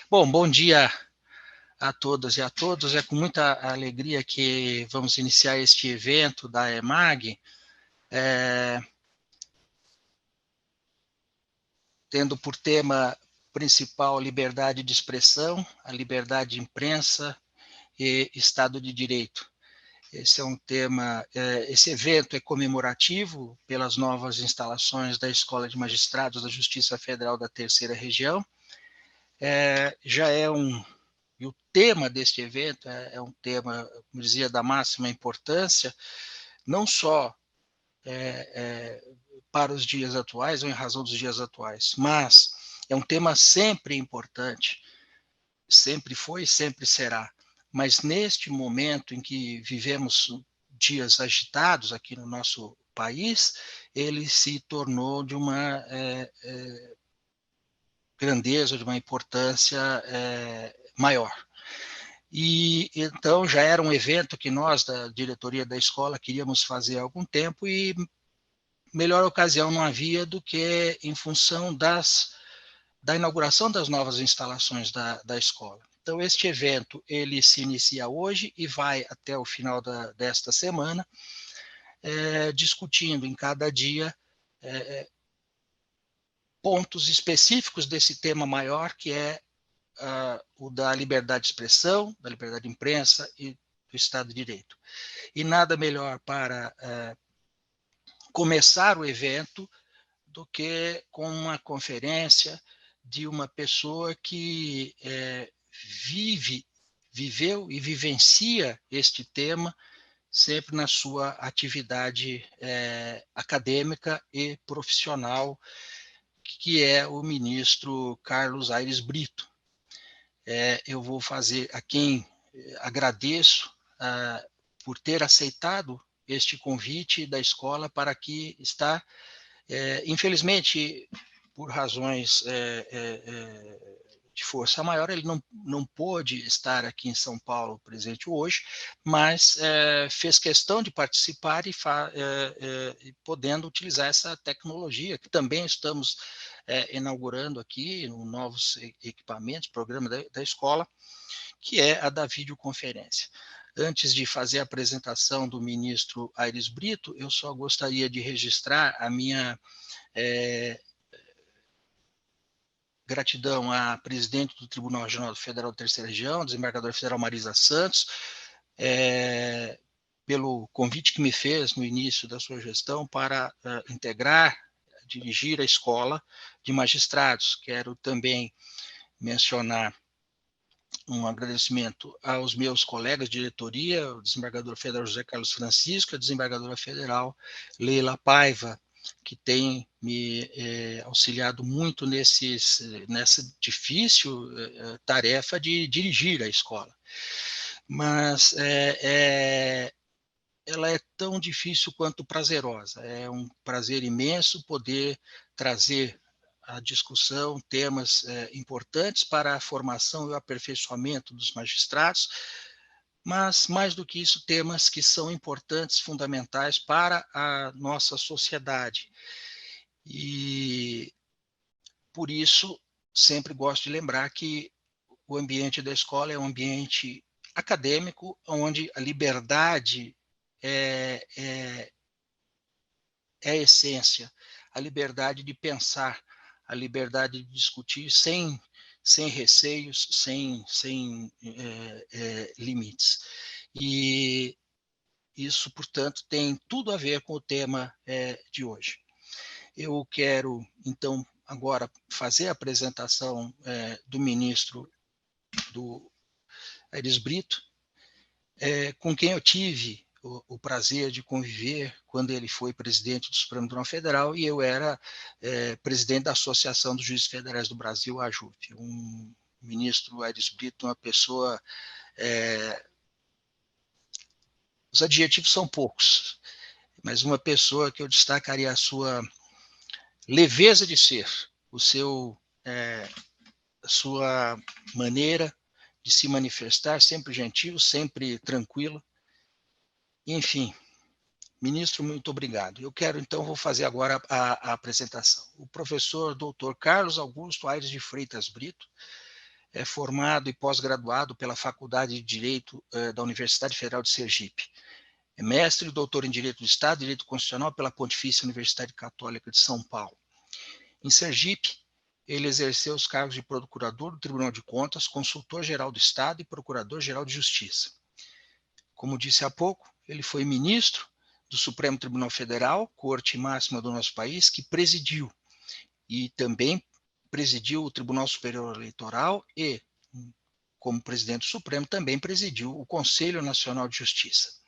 Bom, bom dia a todas e a todos. É com muita alegria que vamos iniciar este evento da EMAG, tendo por tema principal liberdade de expressão, a liberdade de imprensa e Estado de Direito. Esse é um tema, esse evento é comemorativo pelas novas instalações da Escola de Magistrados da Justiça Federal da Terceira Região. E o tema deste evento é um tema, como dizia, da máxima importância, não só para os dias atuais ou em razão dos dias atuais, mas é um tema sempre importante, sempre foi e sempre será. Mas neste momento em que vivemos dias agitados aqui no nosso país, ele se tornou de uma grandeza, de uma importância maior. E então já era um evento que nós, da diretoria da escola, queríamos fazer há algum tempo e melhor ocasião não havia do que em função da inauguração das novas instalações da escola. Então, este evento ele se inicia hoje e vai até o final desta semana, discutindo em cada dia pontos específicos desse tema maior, que é o da liberdade de expressão, da liberdade de imprensa e do Estado de Direito. E nada melhor para começar o evento do que com uma conferência de uma pessoa que viveu e vivencia este tema sempre na sua atividade acadêmica e profissional, que é o ministro Carlos Aires Brito. Eu vou fazer a quem agradeço por ter aceitado este convite da escola para aqui estar. Infelizmente, por razões de força maior, ele não pôde estar aqui em São Paulo presente hoje, mas fez questão de participar e podendo utilizar essa tecnologia, que também estamos inaugurando aqui, novos equipamentos, programa da escola, que é a da videoconferência. Antes de fazer a apresentação do ministro Aires Brito, eu só gostaria de registrar a minha gratidão à presidente do Tribunal Regional Federal da Terceira Região, desembargadora federal Marisa Santos, pelo convite que me fez no início da sua gestão para integrar, dirigir a escola de magistrados. Quero também mencionar um agradecimento aos meus colegas de diretoria, o desembargador federal José Carlos Francisco, a desembargadora federal Leila Paiva, que tem me auxiliado muito nessa difícil tarefa de dirigir a escola. Mas ela é tão difícil quanto prazerosa. É um prazer imenso poder trazer à discussão temas importantes para a formação e o aperfeiçoamento dos magistrados, mas, mais do que isso, temas que são importantes, fundamentais para a nossa sociedade. E, por isso, sempre gosto de lembrar que o ambiente da escola é um ambiente acadêmico, onde a liberdade é a essência, a liberdade de pensar, a liberdade de discutir sem receios, sem limites. E isso, portanto, tem tudo a ver com o tema de hoje. Eu quero, então, agora fazer a apresentação do ministro do Aires Brito, com quem eu tive o prazer de conviver quando ele foi presidente do Supremo Tribunal Federal e eu era presidente da Associação dos Juízes Federais do Brasil, a AJUF. Um ministro Aires Brito, uma pessoa... os adjetivos são poucos, mas uma pessoa que eu destacaria a sua leveza de ser, a sua maneira de se manifestar, sempre gentil, sempre tranquilo. Enfim, ministro, muito obrigado. Eu quero, então, vou fazer agora a apresentação. O professor doutor Carlos Augusto Aires de Freitas Brito é formado e pós-graduado pela Faculdade de Direito da Universidade Federal de Sergipe. É mestre e doutor em Direito do Estado e Direito Constitucional pela Pontifícia Universidade Católica de São Paulo. Em Sergipe, ele exerceu os cargos de procurador do Tribunal de Contas, consultor-geral do Estado e procurador-geral de Justiça. Como disse há pouco, ele foi ministro do Supremo Tribunal Federal, corte máxima do nosso país, que presidiu e também presidiu o Tribunal Superior Eleitoral e, como presidente do Supremo, também presidiu o Conselho Nacional de Justiça.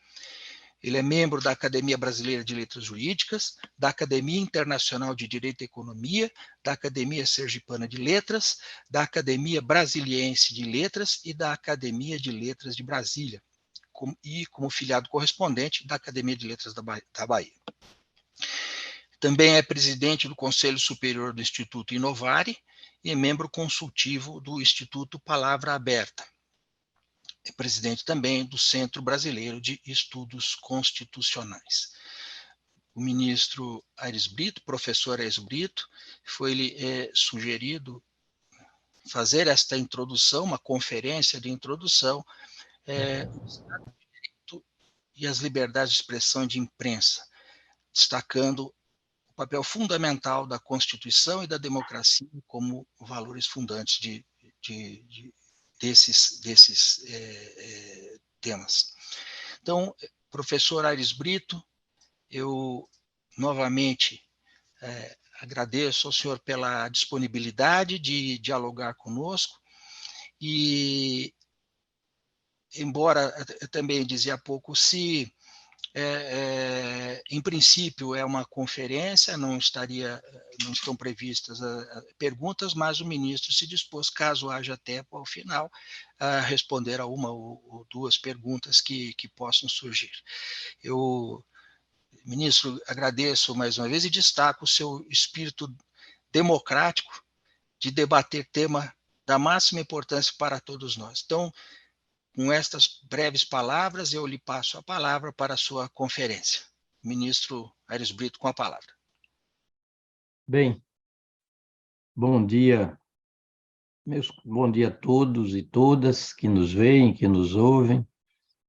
Ele é membro da Academia Brasileira de Letras Jurídicas, da Academia Internacional de Direito e Economia, da Academia Sergipana de Letras, da Academia Brasiliense de Letras e da Academia de Letras de Brasília, como filiado correspondente da Academia de Letras da Bahia. Também é presidente do Conselho Superior do Instituto Inovare e é membro consultivo do Instituto Palavra Aberta. É presidente também do Centro Brasileiro de Estudos Constitucionais. O ministro Aires Brito, professor Aires Brito, foi sugerido fazer esta introdução, uma conferência de introdução, e as liberdades de expressão e de imprensa, destacando o papel fundamental da Constituição e da democracia como valores fundantes desses temas. Então, professor Aires Brito, eu novamente agradeço ao senhor pela disponibilidade de dialogar conosco e, embora eu também dizia há pouco, se em princípio é uma conferência, não estão previstas perguntas, mas o ministro se dispôs, caso haja tempo ao final, a responder a uma ou duas perguntas que possam surgir. Eu, ministro, agradeço mais uma vez e destaco o seu espírito democrático de debater tema da máxima importância para todos nós. Então, com estas breves palavras, eu lhe passo a palavra para a sua conferência. Ministro Aires Brito, com a palavra. Bem, bom dia. Bom dia a todos e todas que nos veem, que nos ouvem.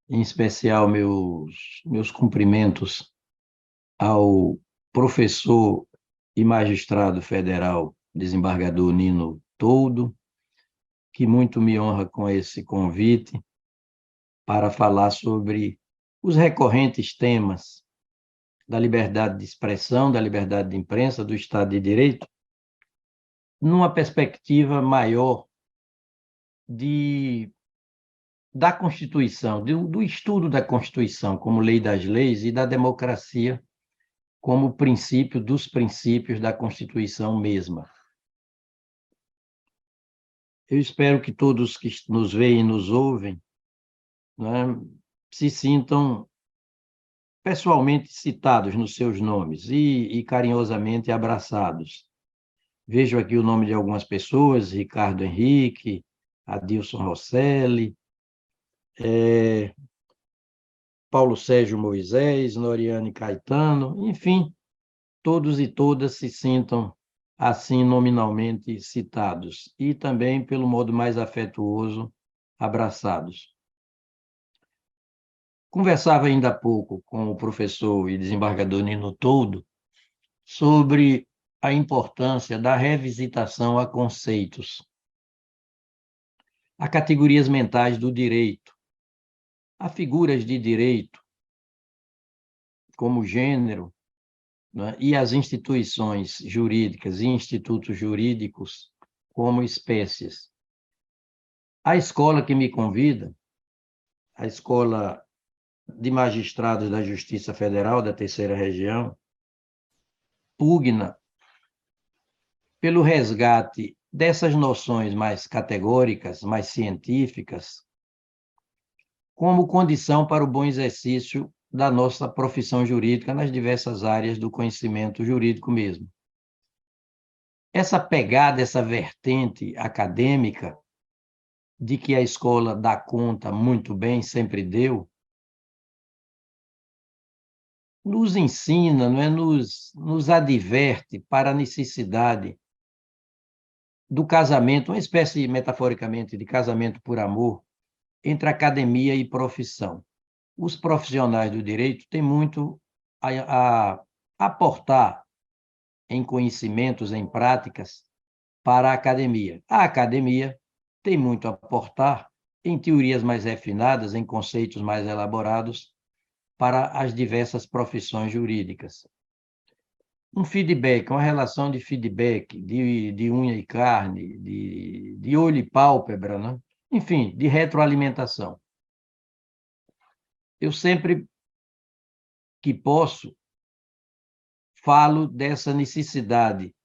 Em especial, meus cumprimentos ao professor e magistrado federal, desembargador Nino Toldo, que muito me honra com esse convite para falar sobre os recorrentes temas da liberdade de expressão, da liberdade de imprensa, do Estado de Direito, numa perspectiva maior da Constituição, do estudo da Constituição como lei das leis e da democracia como princípio dos princípios da Constituição mesma. Eu espero que todos que nos veem e nos ouvem, né, se sintam pessoalmente citados nos seus nomes e carinhosamente abraçados. Vejo aqui o nome de algumas pessoas: Ricardo Henrique, Adilson Rosselli, Paulo Sérgio Moisés, Noriane Caetano, enfim, todos e todas se sintam assim nominalmente citados e também, pelo modo mais afetuoso, abraçados. Conversava ainda há pouco com o professor e desembargador Nino Toldo sobre a importância da revisitação a conceitos, a categorias mentais do direito, a figuras de direito, como gênero, né, e as instituições jurídicas e institutos jurídicos como espécies. A escola que me convida, a Escola de Magistrados da Justiça Federal da Terceira Região, pugna pelo resgate dessas noções mais categóricas, mais científicas, como condição para o bom exercício da nossa profissão jurídica nas diversas áreas do conhecimento jurídico mesmo. Essa pegada, essa vertente acadêmica, de que a escola dá conta muito bem, sempre deu, nos ensina, não é? nos adverte para a necessidade do casamento, uma espécie, metaforicamente, de casamento por amor, entre academia e profissão. Os profissionais do direito têm muito a aportar em conhecimentos, em práticas, para a academia. A academia tem muito a aportar em teorias mais refinadas, em conceitos mais elaborados, para as diversas profissões jurídicas. Um feedback, uma relação de feedback, de unha e carne, de olho e pálpebra, né? Enfim, de retroalimentação. Eu sempre que posso, falo dessa necessidade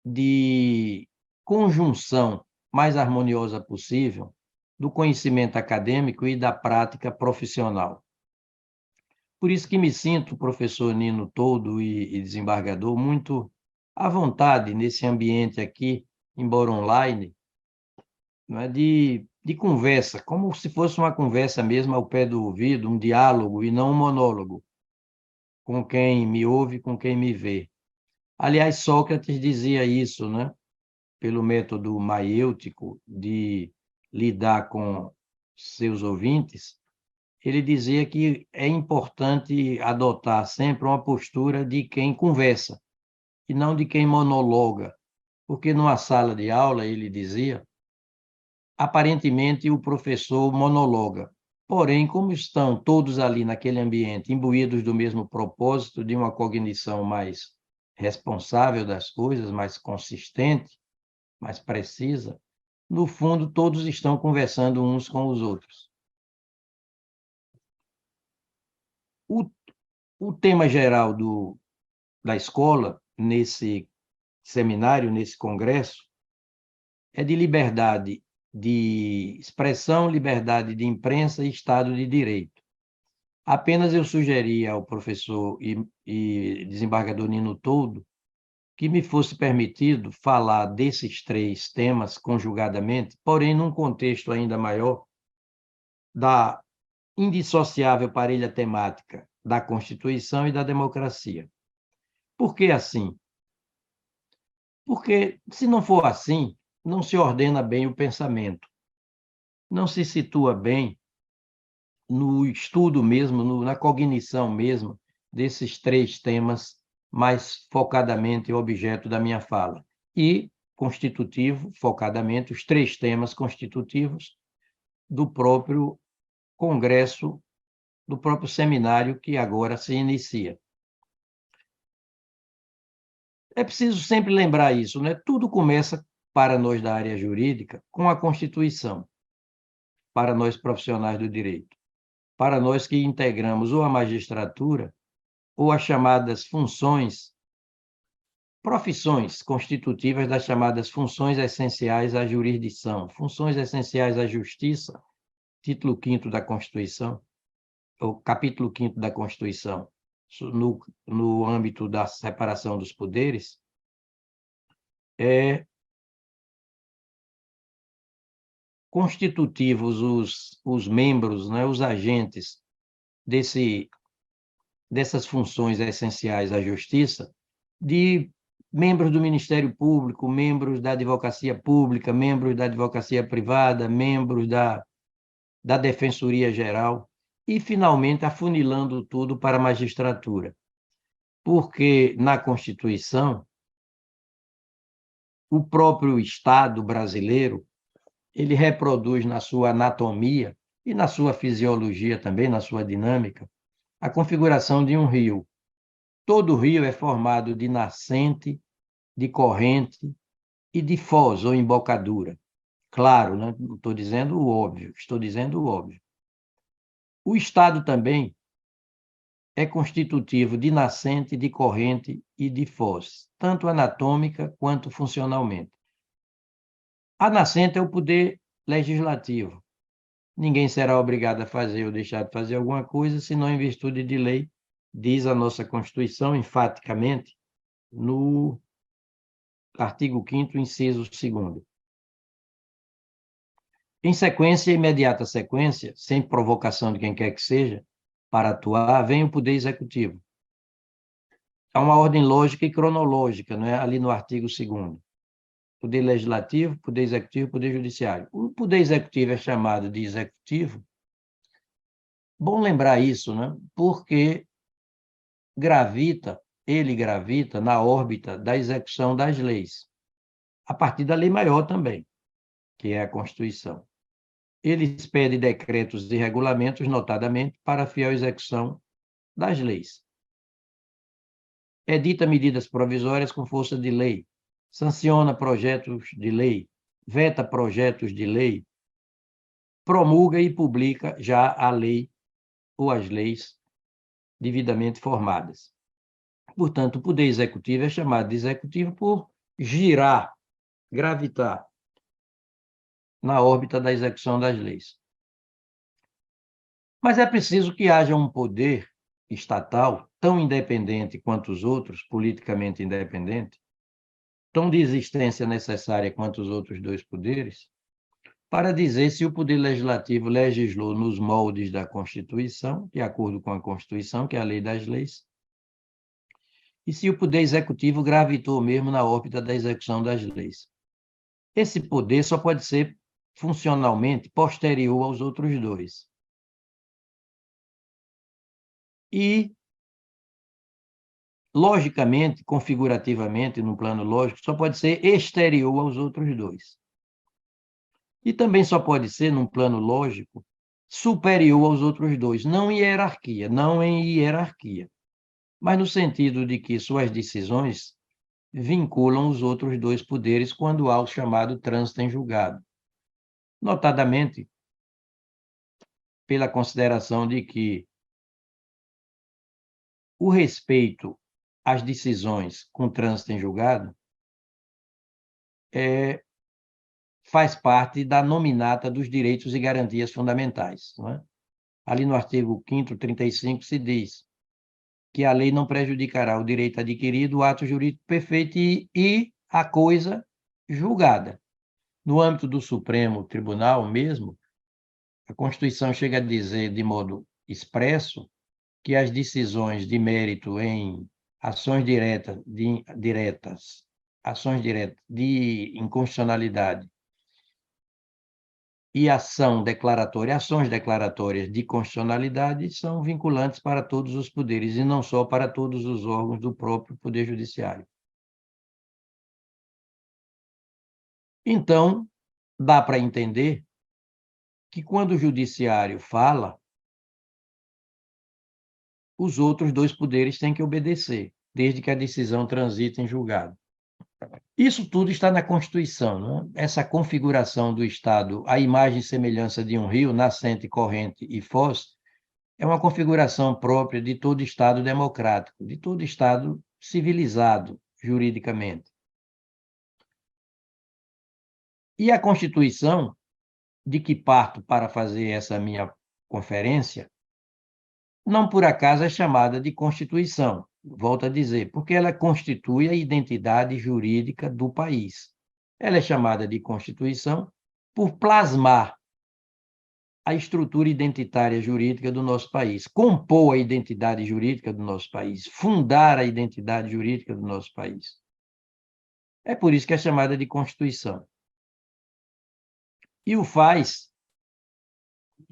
de conjunção mais harmoniosa possível do conhecimento acadêmico e da prática profissional. Por isso que me sinto, professor Nino Toldo e desembargador, muito à vontade nesse ambiente aqui, embora online, não é, de conversa, como se fosse uma conversa mesmo ao pé do ouvido, um diálogo e não um monólogo, com quem me ouve, com quem me vê. Aliás, Sócrates dizia isso, né? Pelo método maiêutico de lidar com seus ouvintes, ele dizia que é importante adotar sempre uma postura de quem conversa, e não de quem monologa, porque numa sala de aula, ele dizia, aparentemente o professor monologa, porém, como estão todos ali naquele ambiente, imbuídos do mesmo propósito, de uma cognição mais responsável das coisas, mais consistente, mais precisa, no fundo, todos estão conversando uns com os outros. O, o tema geral da escola, nesse seminário, nesse congresso, é de liberdade de expressão, liberdade de imprensa e Estado de Direito. Apenas eu sugeri ao professor e desembargador Nino Toldo que me fosse permitido falar desses três temas conjugadamente, porém num contexto ainda maior da indissociável parelha temática da Constituição e da democracia. Por que assim? Porque, se não for assim, não se ordena bem o pensamento, não se situa bem no estudo mesmo, na cognição mesmo, desses três temas mais focadamente objeto da minha fala. E constitutivo, focadamente, os três temas constitutivos do próprio congresso, do próprio seminário que agora se inicia. É preciso sempre lembrar isso, né? Tudo começa, para nós da área jurídica, com a Constituição, para nós profissionais do direito, para nós que integramos ou a magistratura ou as chamadas profissões constitutivas das chamadas funções essenciais à jurisdição, funções essenciais à justiça, título 5º da Constituição, ou capítulo 5º da Constituição, no âmbito da separação dos poderes, constitutivos os membros, né, os agentes dessas funções essenciais à justiça, de membros do Ministério Público, membros da advocacia pública, membros da advocacia privada, membros da Defensoria Geral, e, finalmente, afunilando tudo para a magistratura. Porque, na Constituição, o próprio Estado brasileiro, ele reproduz na sua anatomia e na sua fisiologia também, na sua dinâmica, a configuração de um rio. Todo rio é formado de nascente, de corrente e de foz ou embocadura. Claro, né? Não estou dizendo o óbvio, estou dizendo o óbvio. O Estado também é constitutivo de nascente, de corrente e de foz, tanto anatômica quanto funcionalmente. A nascente é o poder legislativo. Ninguém será obrigado a fazer ou deixar de fazer alguma coisa, senão em virtude de lei, diz a nossa Constituição enfaticamente, no artigo 5º, inciso 2º. Em sequência, imediata sequência, sem provocação de quem quer que seja, para atuar, vem o Poder Executivo. Há uma ordem lógica e cronológica, não é? Ali no artigo 2º. Poder legislativo, poder executivo, poder judiciário. O poder executivo é chamado de executivo. Bom lembrar isso, né? Porque ele gravita na órbita da execução das leis, a partir da lei maior também, que é a Constituição. Ele expede decretos e regulamentos, notadamente, para a fiel execução das leis. Edita medidas provisórias com força de lei, sanciona projetos de lei, veta projetos de lei, promulga e publica já a lei ou as leis devidamente formadas. Portanto, o poder executivo é chamado de executivo por girar, gravitar na órbita da execução das leis. Mas é preciso que haja um poder estatal tão independente quanto os outros, politicamente independente, tão de existência necessária quanto os outros dois poderes, para dizer se o poder legislativo legislou nos moldes da Constituição, de acordo com a Constituição, que é a lei das leis, e se o poder executivo gravitou mesmo na órbita da execução das leis. Esse poder só pode ser funcionalmente posterior aos outros dois. E, logicamente, configurativamente, no plano lógico, só pode ser exterior aos outros dois. E também só pode ser, num plano lógico, superior aos outros dois, não em hierarquia, mas no sentido de que suas decisões vinculam os outros dois poderes quando há o chamado trânsito em julgado. Notadamente, pela consideração de que o respeito às decisões com trânsito em julgado faz parte da nominata dos direitos e garantias fundamentais. Não é? Ali no artigo 5º, 35, se diz que a lei não prejudicará o direito adquirido, o ato jurídico perfeito e a coisa julgada. No âmbito do Supremo Tribunal mesmo, a Constituição chega a dizer de modo expresso que as decisões de mérito em ações diretas de inconstitucionalidade e ações declaratórias de constitucionalidade são vinculantes para todos os poderes e não só para todos os órgãos do próprio Poder Judiciário. Então, dá para entender que quando o Judiciário fala, os outros dois poderes têm que obedecer, desde que a decisão transite em julgado. Isso tudo está na Constituição, não é? Essa configuração do Estado, a imagem e semelhança de um rio, nascente, corrente e foz, é uma configuração própria de todo Estado democrático, de todo Estado civilizado, juridicamente. E a Constituição, de que parto para fazer essa minha conferência, não por acaso é chamada de Constituição, volto a dizer, porque ela constitui a identidade jurídica do país. Ela é chamada de Constituição por plasmar a estrutura identitária jurídica do nosso país, compor a identidade jurídica do nosso país, fundar a identidade jurídica do nosso país. É por isso que é chamada de Constituição. E o faz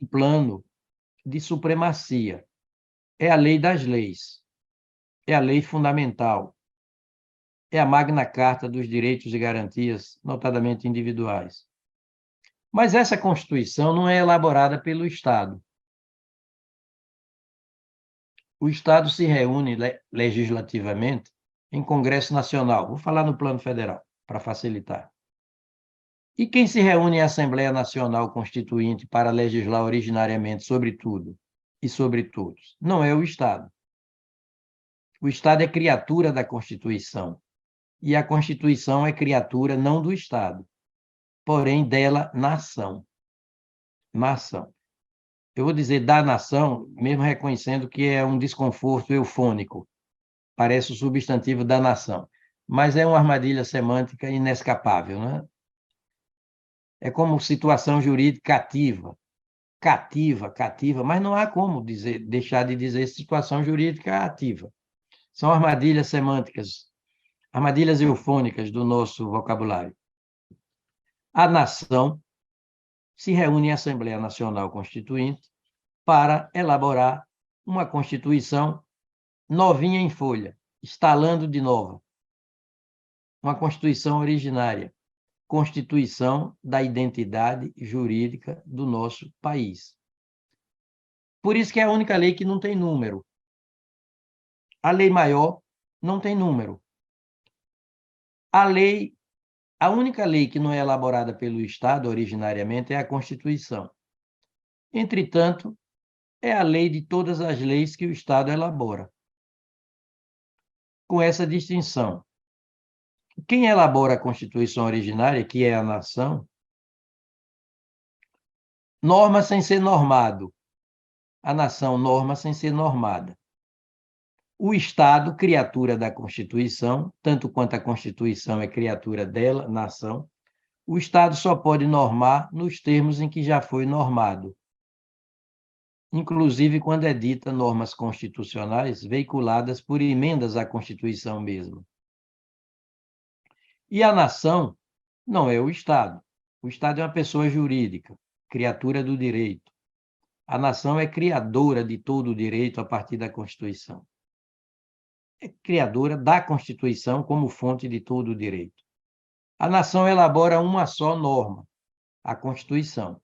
um plano de supremacia. É a lei das leis, é a lei fundamental, é a Magna Carta dos direitos e garantias, notadamente individuais. Mas essa Constituição não é elaborada pelo Estado. O Estado se reúne legislativamente em Congresso Nacional. Vou falar no plano federal, para facilitar. E quem se reúne em Assembleia Nacional Constituinte para legislar originariamente sobre tudo e sobre todos? Não é o Estado. O Estado é criatura da Constituição. E a Constituição é criatura não do Estado, porém dela, nação. Nação. Eu vou dizer da nação, mesmo reconhecendo que é um desconforto eufônico. Parece o substantivo da nação. Mas é uma armadilha semântica inescapável, não é? É como situação jurídica cativa, mas não há como deixar de dizer situação jurídica ativa. São armadilhas semânticas, armadilhas eufônicas do nosso vocabulário. a nação se reúne em Assembleia Nacional Constituinte para elaborar uma Constituição novinha em folha, estalando de nova. Uma Constituição originária, Constituição da identidade jurídica do nosso país. Por isso que é a única lei que não tem número. A lei maior não tem número. A única lei que não é elaborada pelo Estado originariamente é a Constituição. Entretanto, é a lei de todas as leis que o Estado elabora. Com essa distinção, quem elabora a Constituição originária, que é a nação, norma sem ser normado. A nação norma sem ser normada. O Estado, criatura da Constituição, tanto quanto a Constituição é criatura dela, nação, o Estado só pode normar nos termos em que já foi normado, inclusive quando é dita normas constitucionais veiculadas por emendas à Constituição mesmo. E a nação não é o Estado. O Estado é uma pessoa jurídica, criatura do direito. A nação é criadora de todo o direito a partir da Constituição. É criadora da Constituição como fonte de todo o direito. A nação elabora uma só norma, a Constituição.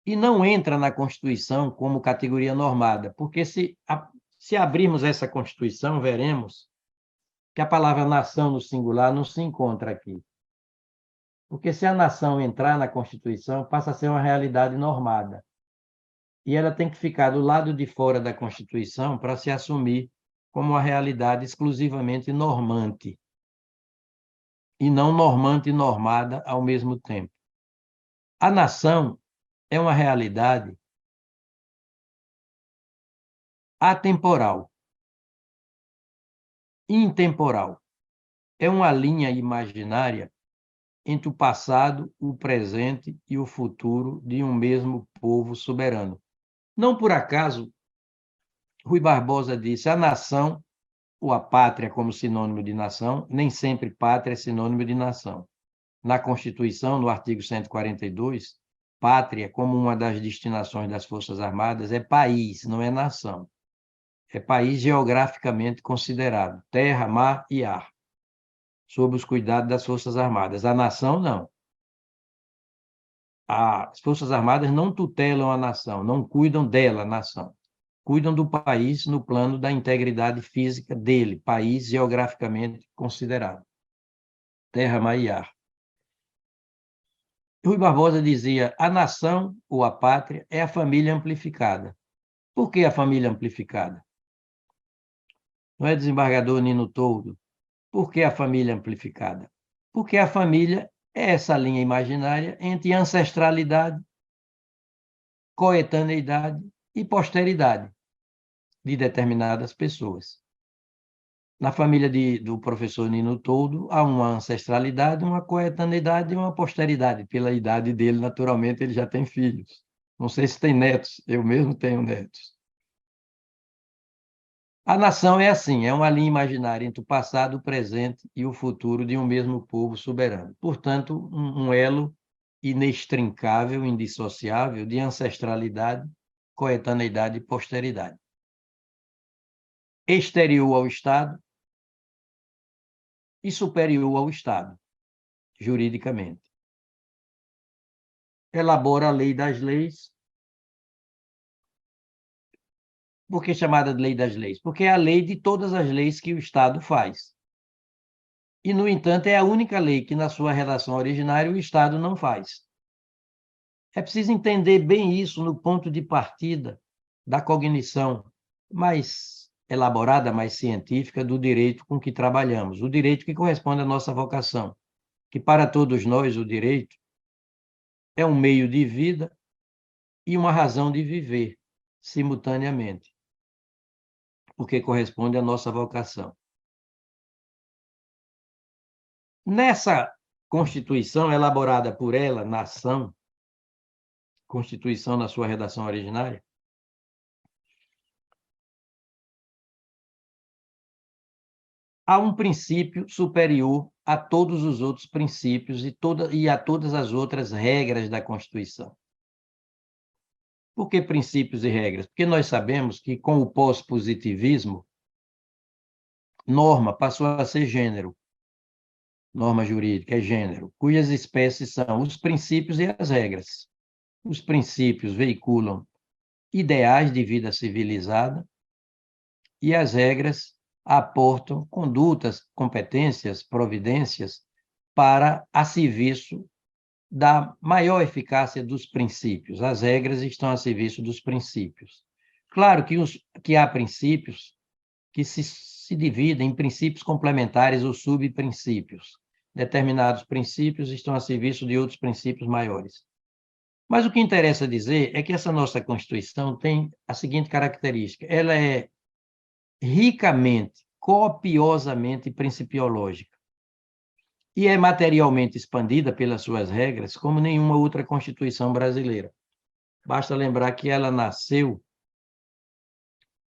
E não entra na Constituição como categoria normada, porque se abrirmos essa Constituição, veremos que a palavra nação no singular não se encontra aqui. Porque se a nação entrar na Constituição, passa a ser uma realidade normada. E ela tem que ficar do lado de fora da Constituição para se assumir como uma realidade exclusivamente normante, e não normante e normada ao mesmo tempo. A nação é uma realidade atemporal, intemporal. É uma linha imaginária entre o passado, o presente e o futuro de um mesmo povo soberano. Não por acaso, Rui Barbosa disse: a nação, ou a pátria como sinônimo de nação, nem sempre pátria é sinônimo de nação. Na Constituição, no artigo 142, pátria, como uma das destinações das Forças Armadas, é país, não é nação. É país geograficamente considerado, terra, mar e ar, sob os cuidados das Forças Armadas. A nação, não. As Forças Armadas não tutelam a nação, não cuidam dela, a nação. Cuidam do país no plano da integridade física dele, país geograficamente considerado, terra, mar e ar. Rui Barbosa dizia: a nação, ou a pátria, é a família amplificada. Por que a família amplificada? Não é, desembargador Nino Toldo? Por que a família amplificada? Porque a família é essa linha imaginária entre ancestralidade, coetaneidade e posteridade de determinadas pessoas. Na família do professor Nino Toldo, há uma ancestralidade, uma coetaneidade e uma posteridade. Pela idade dele, naturalmente, ele já tem filhos. Não sei se tem netos, eu mesmo tenho netos. A nação é assim, é uma linha imaginária entre o passado, o presente e o futuro de um mesmo povo soberano. Portanto, um elo inextrincável, indissociável de ancestralidade, coetaneidade e posteridade. Exterior ao Estado e superior ao Estado, juridicamente. Elabora a lei das leis. Por que chamada de lei das leis? Porque é a lei de todas as leis que o Estado faz. E, no entanto, é a única lei que, na sua redação originária, o Estado não faz. É preciso entender bem isso no ponto de partida da cognição mais elaborada, mais científica do direito com que trabalhamos, o direito que corresponde à nossa vocação, que para todos nós o direito é um meio de vida e uma razão de viver simultaneamente, porque corresponde à nossa vocação. Nessa Constituição elaborada por ela, nação, Constituição na sua redação originária, há um princípio superior a todos os outros princípios e a todas as outras regras da Constituição. Por que princípios e regras? Porque nós sabemos que, com o pós-positivismo, norma passou a ser gênero. Norma jurídica é gênero, cujas espécies são os princípios e as regras. Os princípios veiculam ideais de vida civilizada e as regras aportam condutas, competências, providências para a serviço da maior eficácia dos princípios. As regras estão a serviço dos princípios. Claro que há princípios que se dividem em princípios complementares ou subprincípios. Determinados princípios estão a serviço de outros princípios maiores. Mas o que interessa dizer é que essa nossa Constituição tem a seguinte característica: ela é ricamente, copiosamente principiológica e é materialmente expandida pelas suas regras como nenhuma outra Constituição brasileira. Basta lembrar que ela nasceu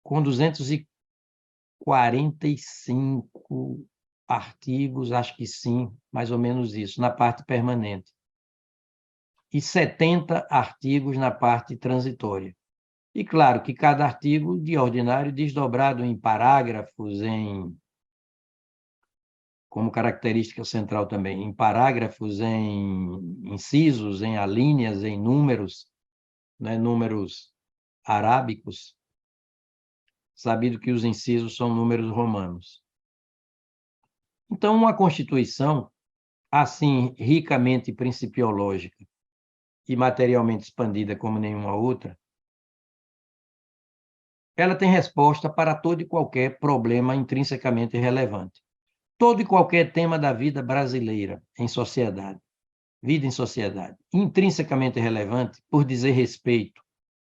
com 245 artigos, acho que sim, mais ou menos isso, na parte permanente, e 70 artigos na parte transitória. E claro que cada artigo, de ordinário, desdobrado em parágrafos, como característica central também, em parágrafos, em incisos, em alíneas, em números, né, números arábicos, sabido que os incisos são números romanos. Então, uma Constituição, assim, ricamente principiológica e materialmente expandida como nenhuma outra, ela tem resposta para todo e qualquer problema intrinsecamente relevante. Todo e qualquer tema da vida brasileira em sociedade, vida em sociedade, intrinsecamente relevante por dizer respeito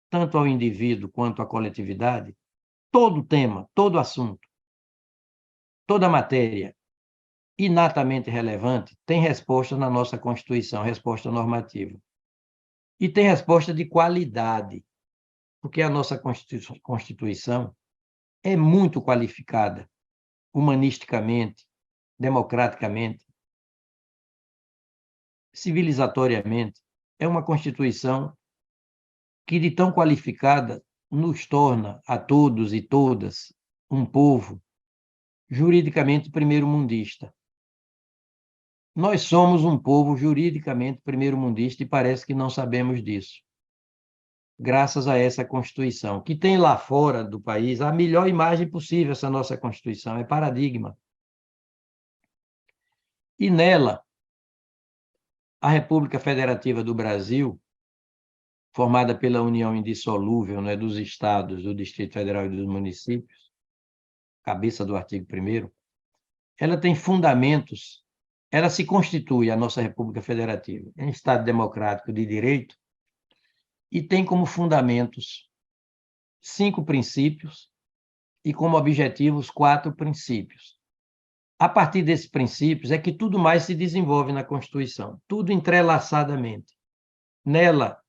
tanto ao indivíduo quanto à coletividade, todo tema, todo assunto, toda matéria inatamente relevante tem resposta na nossa Constituição, resposta normativa. E tem resposta de qualidade, porque a nossa Constituição é muito qualificada, humanisticamente, democraticamente, civilizatoriamente. É uma Constituição que, de tão qualificada, nos torna a todos e todas um povo juridicamente primeiro-mundista. Nós somos um povo juridicamente primeiro-mundista e parece que não sabemos disso. Graças a essa Constituição, que tem lá fora do país a melhor imagem possível, essa nossa Constituição, é paradigma. E nela, a República Federativa do Brasil, formada pela união indissolúvel, né, dos estados, do Distrito Federal e dos municípios, cabeça do artigo 1º, ela tem fundamentos, ela se constitui, a nossa República Federativa, em Estado democrático de direito, e tem como fundamentos 5 princípios e como objetivos 4 princípios. A partir desses princípios é que tudo mais se desenvolve na Constituição, tudo entrelaçadamente. Nela,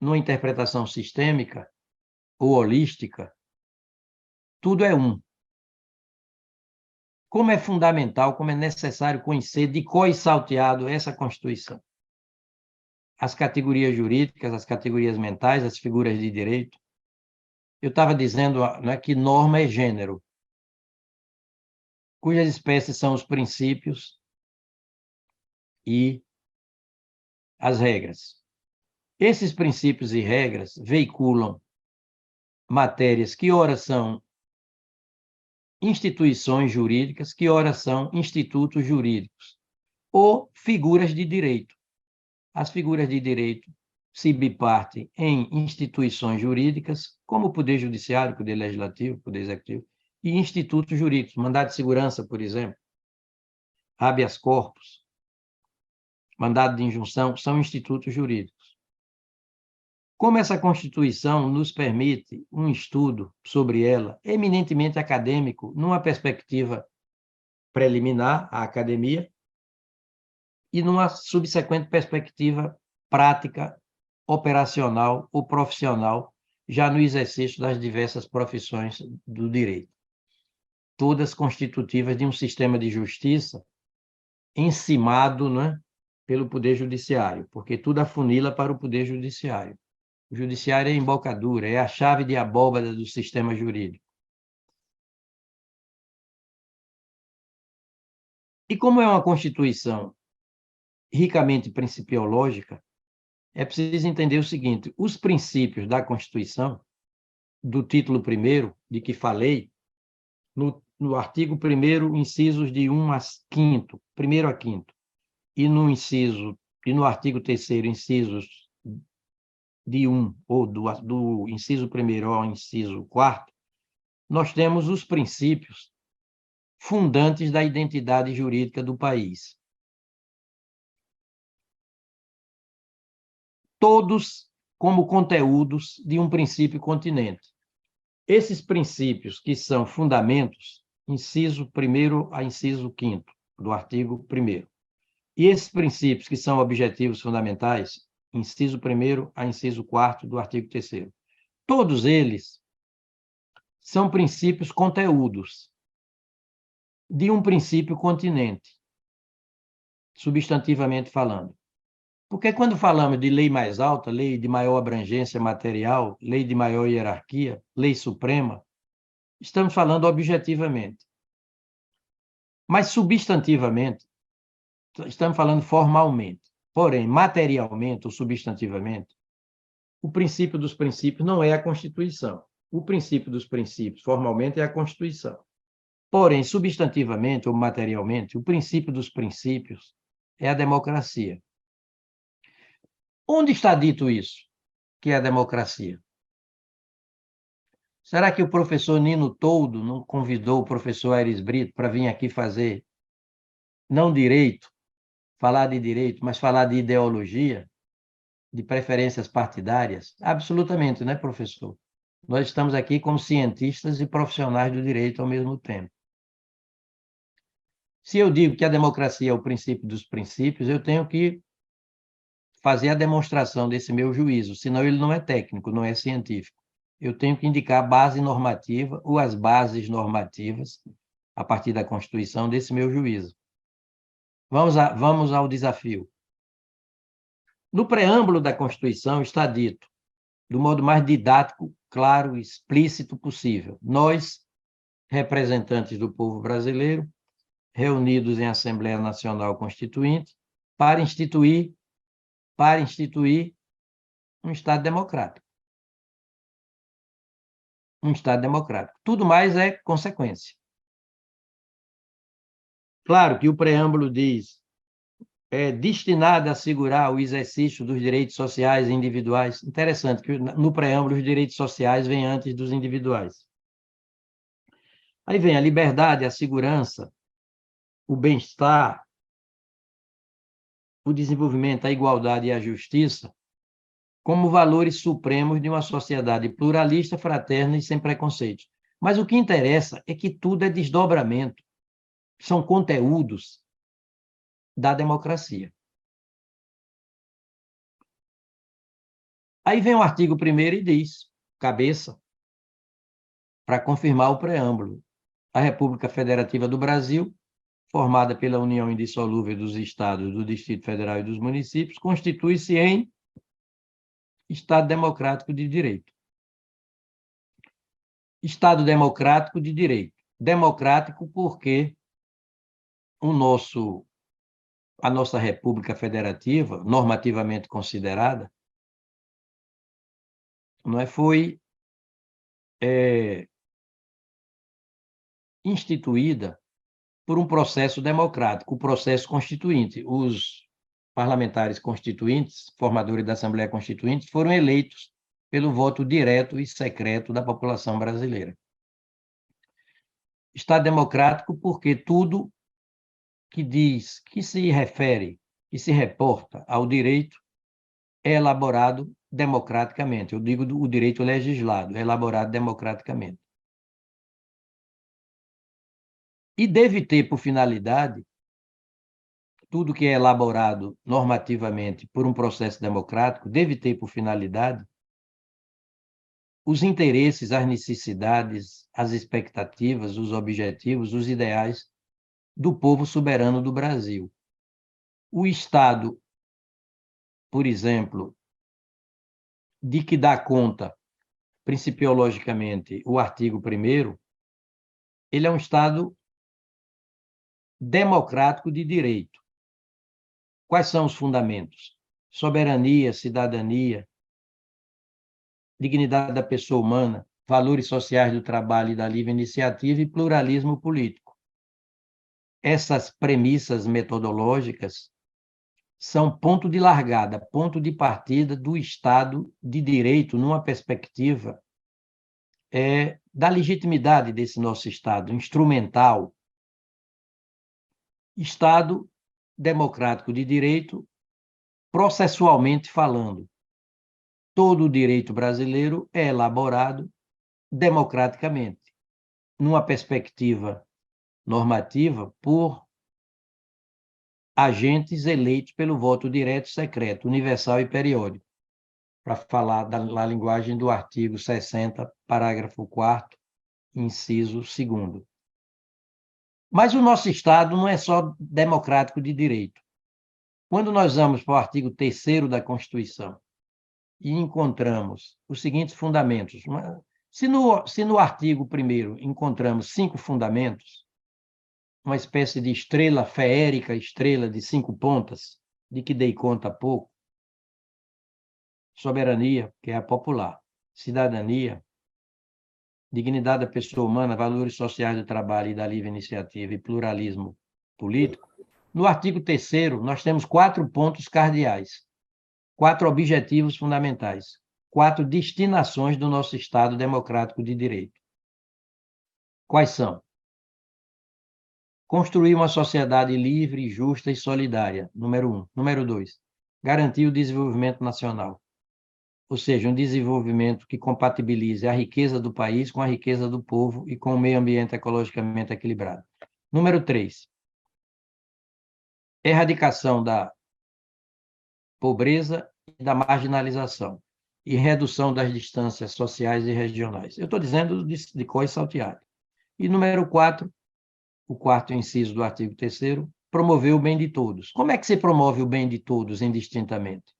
numa interpretação sistêmica ou holística, tudo é um. Como é fundamental, como é necessário conhecer de cor e salteado essa Constituição. As categorias jurídicas, as categorias mentais, as figuras de direito. Eu estava dizendo, né, que norma é gênero, cujas espécies são os princípios e as regras. Esses princípios e regras veiculam matérias que ora são instituições jurídicas, que ora são institutos jurídicos, ou figuras de direito. As figuras de direito se bipartem em instituições jurídicas, como o Poder Judiciário, Poder Legislativo, Poder Executivo, e institutos jurídicos, mandado de segurança, por exemplo, habeas corpus, mandado de injunção, são institutos jurídicos. Como essa Constituição nos permite um estudo sobre ela, eminentemente acadêmico, numa perspectiva preliminar à academia, e numa subsequente perspectiva prática, operacional ou profissional, já no exercício das diversas profissões do direito. todas constitutivas de um sistema de justiça encimado, né, pelo Poder Judiciário, porque tudo afunila para o Poder Judiciário. O Judiciário é a embocadura, é a chave de abóbada do sistema jurídico. E como é uma Constituição ricamente principiológica, é preciso entender o seguinte: os princípios da Constituição, do título 1º, de que falei, no artigo 1º, incisos de 1 a 5º, 1º a 5º, e no artigo 3º, incisos de 1, ou do inciso 1º ao inciso 4º, nós temos os princípios fundantes da identidade jurídica do país. Todos como conteúdos de um princípio continente. Esses princípios, que são fundamentos, inciso 1º a inciso 5º do artigo 1º. E esses princípios, que são objetivos fundamentais, inciso 1º a inciso 4º do artigo 3º. Todos eles são princípios conteúdos de um princípio continente, substantivamente falando. Porque quando falamos de lei mais alta, lei de maior abrangência material, lei de maior hierarquia, lei suprema, estamos falando objetivamente. Mas substantivamente, estamos falando formalmente. Porém, materialmente ou substantivamente, o princípio dos princípios não é a Constituição. O princípio dos princípios, formalmente, é a Constituição. Porém, substantivamente ou materialmente, o princípio dos princípios é a democracia. Onde está dito isso, que é a democracia? Será que o professor Nino Toldo não convidou o professor Aires Brito para vir aqui fazer, não direito, falar de direito, mas falar de ideologia, de preferências partidárias? Absolutamente, né, professor? Nós estamos aqui como cientistas e profissionais do direito ao mesmo tempo. Se eu digo que a democracia é o princípio dos princípios, eu tenho que fazer a demonstração desse meu juízo, senão ele não é técnico, não é científico. Eu tenho que indicar a base normativa ou as bases normativas, a partir da Constituição, desse meu juízo. Vamos ao desafio. No preâmbulo da Constituição está dito, do modo mais didático, claro e explícito possível: nós, representantes do povo brasileiro, reunidos em Assembleia Nacional Constituinte, para instituir um Estado democrático. Um Estado democrático. Tudo mais é consequência. Claro que o preâmbulo diz, é destinado a assegurar o exercício dos direitos sociais individuais. Interessante que no preâmbulo os direitos sociais vêm antes dos individuais. Aí vem a liberdade, a segurança, o bem-estar, o desenvolvimento, a igualdade e a justiça como valores supremos de uma sociedade pluralista, fraterna e sem preconceitos. Mas o que interessa é que tudo é desdobramento, são conteúdos da democracia. Aí vem o artigo 1º e diz, cabeça, para confirmar o preâmbulo: a República Federativa do Brasil, formada pela união indissolúvel dos Estados, do Distrito Federal e dos municípios, constitui-se em Estado Democrático de Direito. Estado Democrático de Direito. Democrático porque a nossa República Federativa, normativamente considerada, não é, foi instituída por um processo democrático, o processo constituinte. Os parlamentares constituintes, formadores da Assembleia Constituinte, foram eleitos pelo voto direto e secreto da população brasileira. Estado democrático porque tudo que diz, que se refere, que se reporta ao direito, é elaborado democraticamente. Eu digo o direito legislado, é elaborado democraticamente. E deve ter por finalidade, tudo que é elaborado normativamente por um processo democrático, deve ter por finalidade os interesses, as necessidades, as expectativas, os objetivos, os ideais do povo soberano do Brasil. O Estado, por exemplo, de que dá conta, principiologicamente, o artigo 1º, ele é um Estado democrático de direito. Quais são os fundamentos? Soberania, cidadania, dignidade da pessoa humana, valores sociais do trabalho e da livre iniciativa e pluralismo político. Essas premissas metodológicas são ponto de largada, ponto de partida do Estado de Direito, numa perspectiva da legitimidade desse nosso Estado, instrumental. Estado democrático de direito, processualmente falando. Todo o direito brasileiro é elaborado democraticamente, numa perspectiva normativa, por agentes eleitos pelo voto direto, secreto, universal e periódico, para falar da linguagem do artigo 60, parágrafo 4º, inciso 2º. Mas o nosso Estado não é só democrático de direito. Quando nós vamos para o artigo 3º da Constituição e encontramos os seguintes fundamentos, se no artigo 1º encontramos 5 fundamentos, uma espécie de estrela feérica, estrela de 5 pontas, de que dei conta há pouco: soberania, que é a popular, cidadania, dignidade da pessoa humana, valores sociais do trabalho e da livre iniciativa e pluralismo político. No artigo 3º, nós temos 4 pontos cardeais, 4 objetivos fundamentais, 4 destinações do nosso Estado democrático de direito. Quais são? Construir uma sociedade livre, justa e solidária, número 1. Número 2, garantir o desenvolvimento nacional, ou seja, um desenvolvimento que compatibilize a riqueza do país com a riqueza do povo e com o meio ambiente ecologicamente equilibrado. Número 3, erradicação da pobreza e da marginalização e redução das distâncias sociais e regionais. Eu estou dizendo de cor salteado. E número 4, o 4º inciso do artigo 3º, promover o bem de todos. Como é que se promove o bem de todos indistintamente?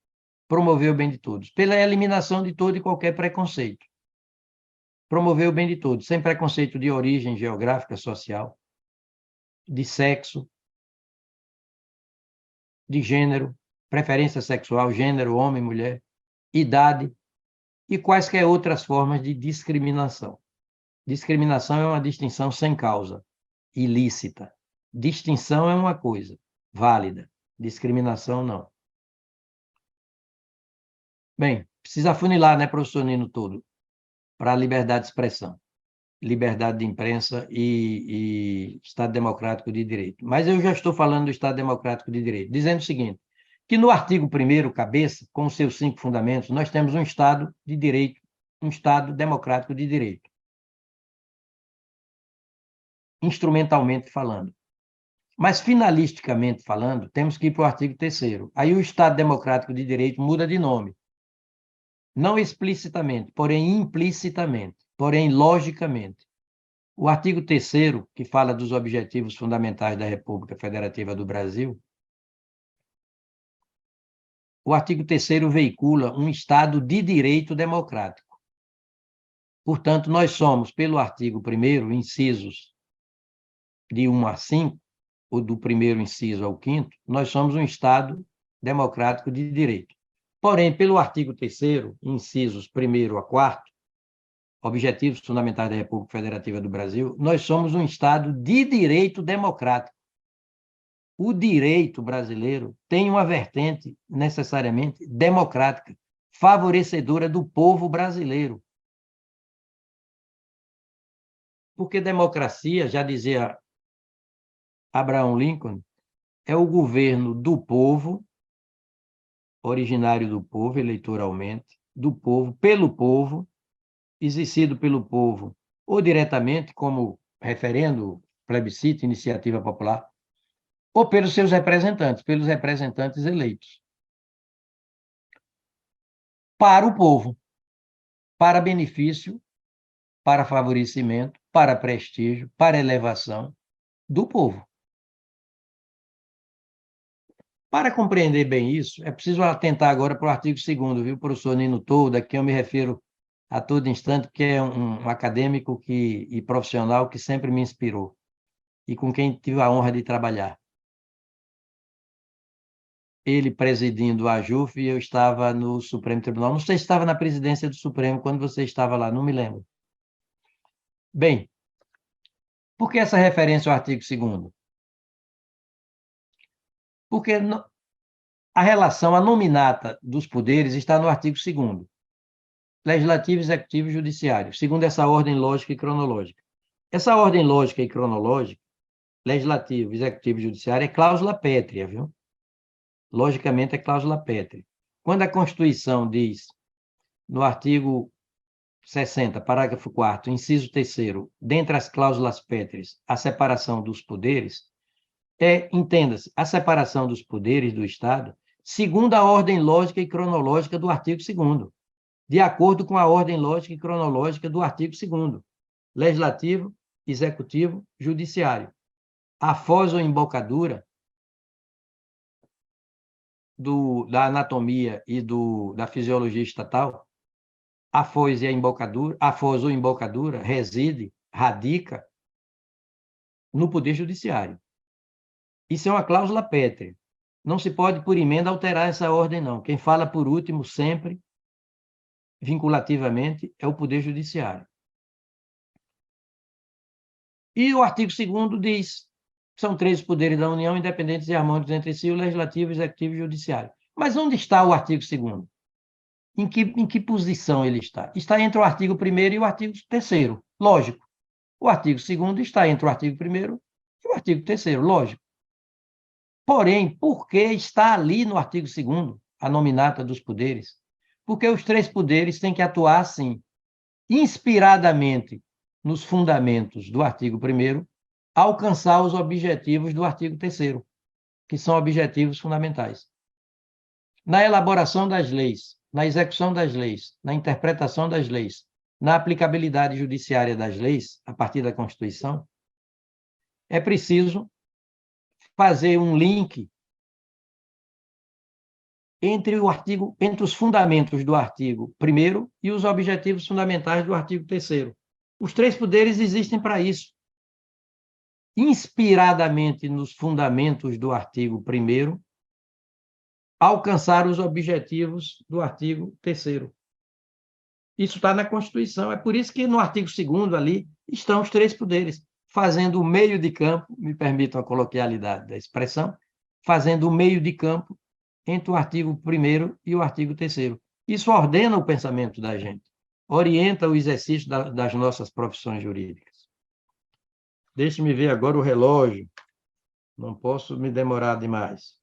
Promover o bem de todos pela eliminação de todo e qualquer preconceito. Promover o bem de todos, sem preconceito de origem geográfica, social, de sexo, de gênero, preferência sexual, gênero, homem, mulher, idade e quaisquer outras formas de discriminação. Discriminação é uma distinção sem causa, ilícita. Distinção é uma coisa válida, discriminação não. Bem, precisa afunilar, né, professor Nino Todo, para a liberdade de expressão, liberdade de imprensa e Estado Democrático de Direito. Mas eu já estou falando do Estado Democrático de Direito, dizendo o seguinte, que no artigo 1º, cabeça, com os seus 5 fundamentos, nós temos um Estado de direito, um Estado democrático de direito, instrumentalmente falando. Mas, finalisticamente falando, temos que ir para o artigo 3º. Aí o Estado Democrático de Direito muda de nome. Não explicitamente, porém implicitamente, porém logicamente. O artigo 3º, que fala dos objetivos fundamentais da República Federativa do Brasil, o artigo 3º veicula um Estado de direito democrático. Portanto, nós somos, pelo artigo 1º, incisos de 1 a 5, ou do 1º inciso ao 5º, nós somos um Estado democrático de direito. Porém, pelo artigo 3º, incisos 1º a 4º, objetivos fundamentais da República Federativa do Brasil, nós somos um Estado de direito democrático. O direito brasileiro tem uma vertente necessariamente democrática, favorecedora do povo brasileiro. Porque democracia, já dizia Abraham Lincoln, é o governo do povo, originário do povo, eleitoralmente, do povo, pelo povo, exercido pelo povo, ou diretamente, como referendo, plebiscito, iniciativa popular, ou pelos seus representantes, pelos representantes eleitos. Para o povo. para benefício, para favorecimento, para prestígio, para elevação do povo. Para compreender bem isso, é preciso atentar agora para o artigo 2º, viu, professor Nino Toldo, a quem eu me refiro a todo instante, que é um acadêmico e profissional que sempre me inspirou e com quem tive a honra de trabalhar. Ele presidindo a JUF e eu estava no Supremo Tribunal. Não sei se estava na presidência do Supremo quando você estava lá, não me lembro. Bem, por que essa referência ao artigo 2º? Porque a relação, a nominata dos poderes está no artigo 2º. Legislativo, Executivo e Judiciário, segundo essa ordem lógica e cronológica. Essa ordem lógica e cronológica, Legislativo, Executivo e Judiciário, é cláusula pétrea, viu? Logicamente, é cláusula pétrea. Quando a Constituição diz, no artigo 60, parágrafo 4º, inciso 3º, dentre as cláusulas pétreas, a separação dos poderes, entenda-se, a separação dos poderes do Estado, segundo a ordem lógica e cronológica do artigo 2º, de acordo com a ordem lógica e cronológica do artigo 2º, Legislativo, Executivo, Judiciário. A foz ou embocadura da anatomia e da fisiologia estatal, a foz ou embocadura radica no Poder Judiciário. Isso é uma cláusula pétrea. Não se pode, por emenda, alterar essa ordem, não. Quem fala por último, sempre, vinculativamente, é o Poder Judiciário. E o artigo 2º diz: são 3 poderes da União, independentes e harmônicos entre si, o Legislativo, o Executivo e o Judiciário. Mas onde está o artigo 2º? Em que posição ele está? Está entre o artigo 1º e o artigo 3º, lógico. O artigo 2º está entre o artigo 1º e o artigo 3º, lógico. Porém, por que está ali no artigo 2º a nominata dos poderes? Porque os 3 poderes têm que atuar, sim, inspiradamente nos fundamentos do artigo 1º, alcançar os objetivos do artigo 3º, que são objetivos fundamentais. Na elaboração das leis, na execução das leis, na interpretação das leis, na aplicabilidade judiciária das leis, a partir da Constituição, é preciso fazer um link entre os fundamentos do artigo 1º e os objetivos fundamentais do artigo 3º. Os 3 poderes existem para isso. Inspiradamente nos fundamentos do artigo 1º, alcançar os objetivos do artigo 3º. Isso está na Constituição. É por isso que no artigo 2º ali estão os 3 poderes, fazendo o meio de campo, me permitam a coloquialidade da expressão, fazendo o meio de campo entre o artigo 1º e o artigo 3º. Isso ordena o pensamento da gente, orienta o exercício das nossas profissões jurídicas. Deixe-me ver agora o relógio. Não posso me demorar demais.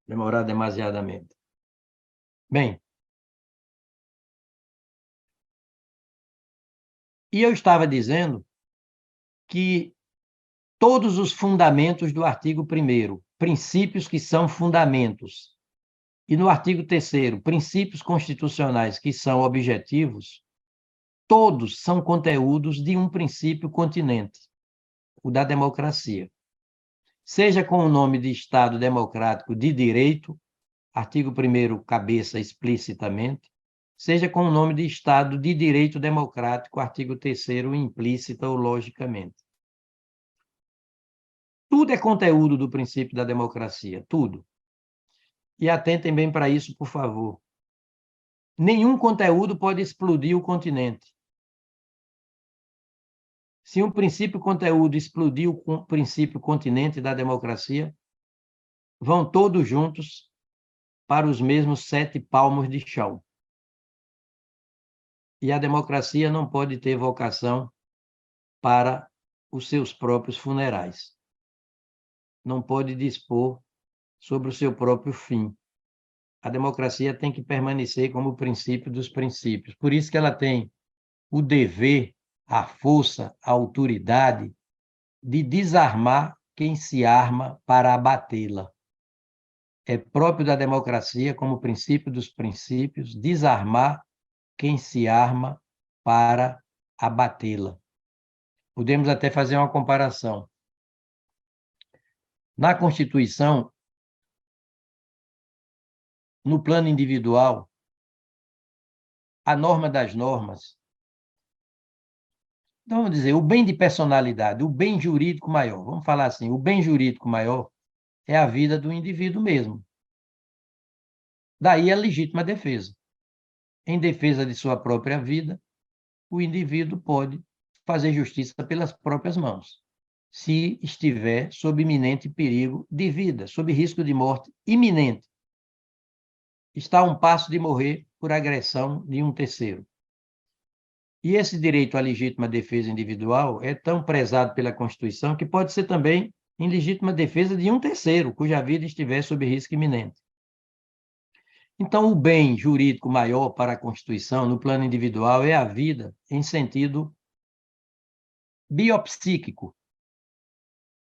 Demorar demasiadamente. Bem, e eu estava dizendo que todos os fundamentos do artigo 1º, princípios que são fundamentos, e no artigo 3º, princípios constitucionais que são objetivos, todos são conteúdos de um princípio continente, o da democracia. Seja com o nome de Estado Democrático de Direito, artigo 1º, cabeça explicitamente, seja com o nome de Estado de Direito Democrático, artigo 3º, implícita ou logicamente. Tudo é conteúdo do princípio da democracia, tudo. E atentem bem para isso, por favor. Nenhum conteúdo pode explodir o continente. Se um princípio conteúdo explodir o princípio continente da democracia, vão todos juntos para os mesmos 7 palmos de chão. E a democracia não pode ter vocação para os seus próprios funerais. Não pode dispor sobre o seu próprio fim. A democracia tem que permanecer como o princípio dos princípios. Por isso que ela tem o dever, a força, a autoridade de desarmar quem se arma para abatê-la. É próprio da democracia, como princípio dos princípios, desarmar quem se arma para abatê-la. Podemos até fazer uma comparação. Na Constituição, no plano individual, a norma das normas, então, vamos dizer, o bem de personalidade, o bem jurídico maior, vamos falar assim, o bem jurídico maior é a vida do indivíduo mesmo. Daí a legítima defesa. Em defesa de sua própria vida, o indivíduo pode fazer justiça pelas próprias mãos, se estiver sob iminente perigo de vida, sob risco de morte iminente. Está a um passo de morrer por agressão de um terceiro. E esse direito à legítima defesa individual é tão prezado pela Constituição que pode ser também em legítima defesa de um terceiro, cuja vida estiver sob risco iminente. Então, o bem jurídico maior para a Constituição, no plano individual, é a vida em sentido biopsíquico,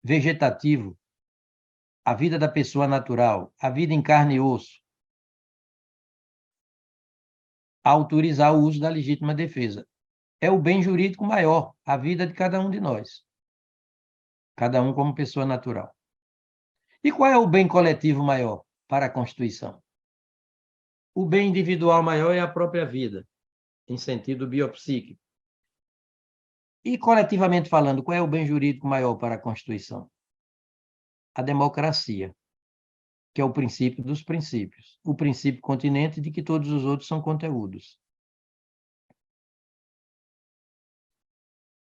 vegetativo, a vida da pessoa natural, a vida em carne e osso, a autorizar o uso da legítima defesa. É o bem jurídico maior, a vida de cada um de nós, cada um como pessoa natural. E qual é o bem coletivo maior para a Constituição? O bem individual maior é a própria vida, em sentido biopsíquico. E, coletivamente falando, qual é o bem jurídico maior para a Constituição? A democracia, que é o princípio dos princípios, o princípio continente de que todos os outros são conteúdos.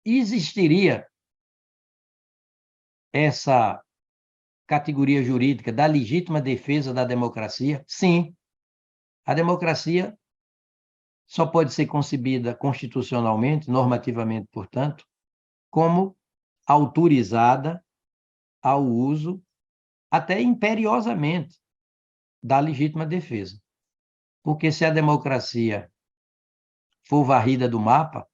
Existiria essa categoria jurídica da legítima defesa da democracia? Sim. A democracia só pode ser concebida constitucionalmente, normativamente, portanto, como autorizada ao uso, até imperiosamente, da legítima defesa. Porque se a democracia for varrida do mapa,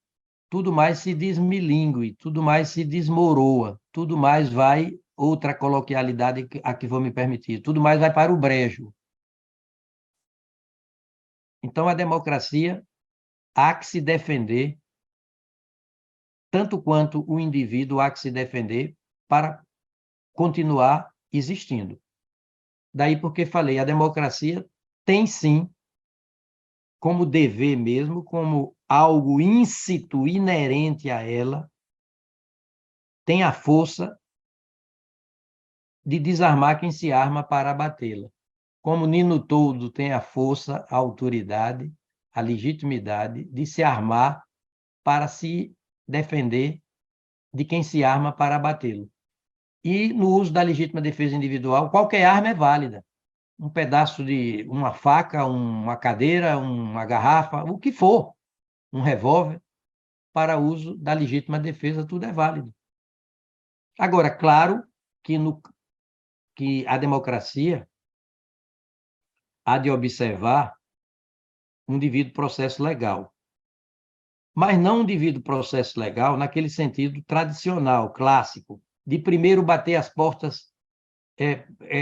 tudo mais se desmilingue, tudo mais se desmoroa, tudo mais vai, outra coloquialidade a que vou me permitir, tudo mais vai para o brejo. Então, a democracia há que se defender, tanto quanto o indivíduo há que se defender para continuar existindo. Daí porque falei, a democracia tem sim, como dever mesmo, como algo íncito, inerente a ela, tem a força de desarmar quem se arma para abatê-la. Como Nino Toldo tem a força, a autoridade, a legitimidade de se armar para se defender de quem se arma para abatê-lo. E no uso da legítima defesa individual, qualquer arma é válida. Um pedaço de uma faca, uma cadeira, uma garrafa, o que for, um revólver, para uso da legítima defesa, tudo é válido. Agora, claro que a democracia há de observar um devido processo legal, mas não um devido processo legal naquele sentido tradicional, clássico, de primeiro bater as portas,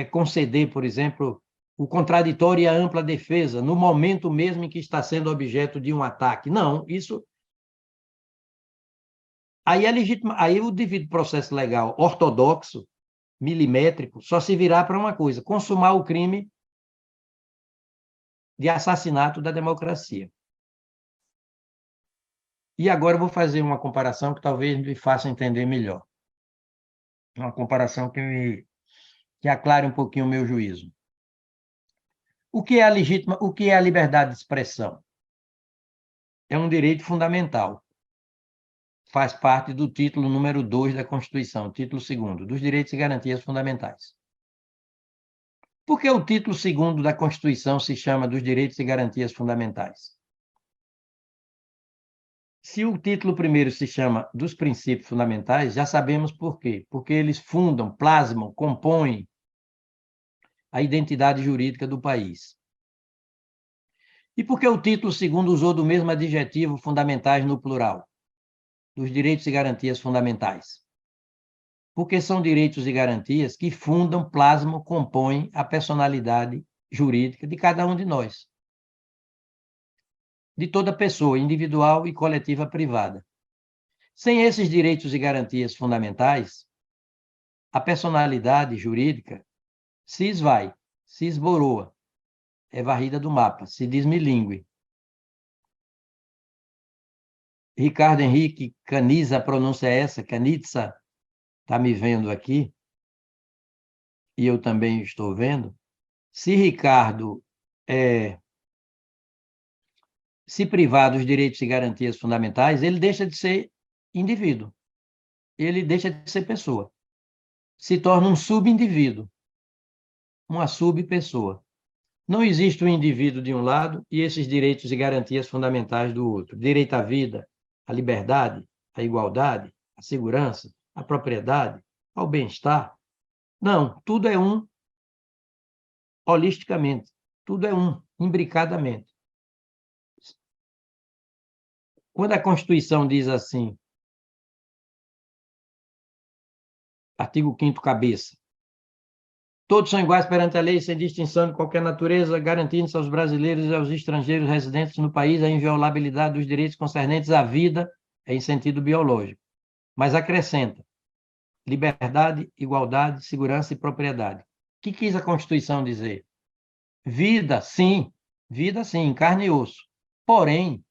conceder, por exemplo, o contraditório e a ampla defesa, no momento mesmo em que está sendo objeto de um ataque. Não, isso... Aí o devido processo legal ortodoxo, milimétrico, só se virá para uma coisa: consumar o crime de assassinato da democracia. E agora eu vou fazer uma comparação que talvez me faça entender melhor. Uma comparação que aclare um pouquinho o meu juízo. O que é a liberdade de expressão? É um direito fundamental. Faz parte do título número 2 da Constituição, título 2º, dos direitos e garantias fundamentais. Por que o título 2º da Constituição se chama dos direitos e garantias fundamentais? Se o título 1º se chama dos princípios fundamentais, já sabemos por quê. Porque eles fundam, plasmam, compõem a identidade jurídica do país. E por que o título 2º usou do mesmo adjetivo fundamentais no plural? Dos direitos e garantias fundamentais. Porque são direitos e garantias que fundam, plasmam, compõem a personalidade jurídica de cada um de nós. de toda pessoa, individual e coletiva privada. Sem esses direitos e garantias fundamentais, a personalidade jurídica se esvai, se esboroa, é varrida do mapa, se desmilingue. Ricardo Henrique Caniza, a pronúncia é essa, Canitza, está me vendo aqui, e eu também estou vendo. Se Ricardo se privar dos direitos e garantias fundamentais, ele deixa de ser indivíduo, ele deixa de ser pessoa, se torna um subindivíduo, uma subpessoa. Não existe um indivíduo de um lado e esses direitos e garantias fundamentais do outro. Direito à vida, à liberdade, à igualdade, à segurança, à propriedade, ao bem-estar. Não, tudo é um holisticamente, tudo é um, imbricadamente. Quando a Constituição diz assim, artigo 5º cabeça, todos são iguais perante a lei, sem distinção de qualquer natureza, garantindo-se aos brasileiros e aos estrangeiros residentes no país a inviolabilidade dos direitos concernentes à vida em sentido biológico. Mas acrescenta liberdade, igualdade, segurança e propriedade. O que quis a Constituição dizer? Vida, sim, em carne e osso, porém,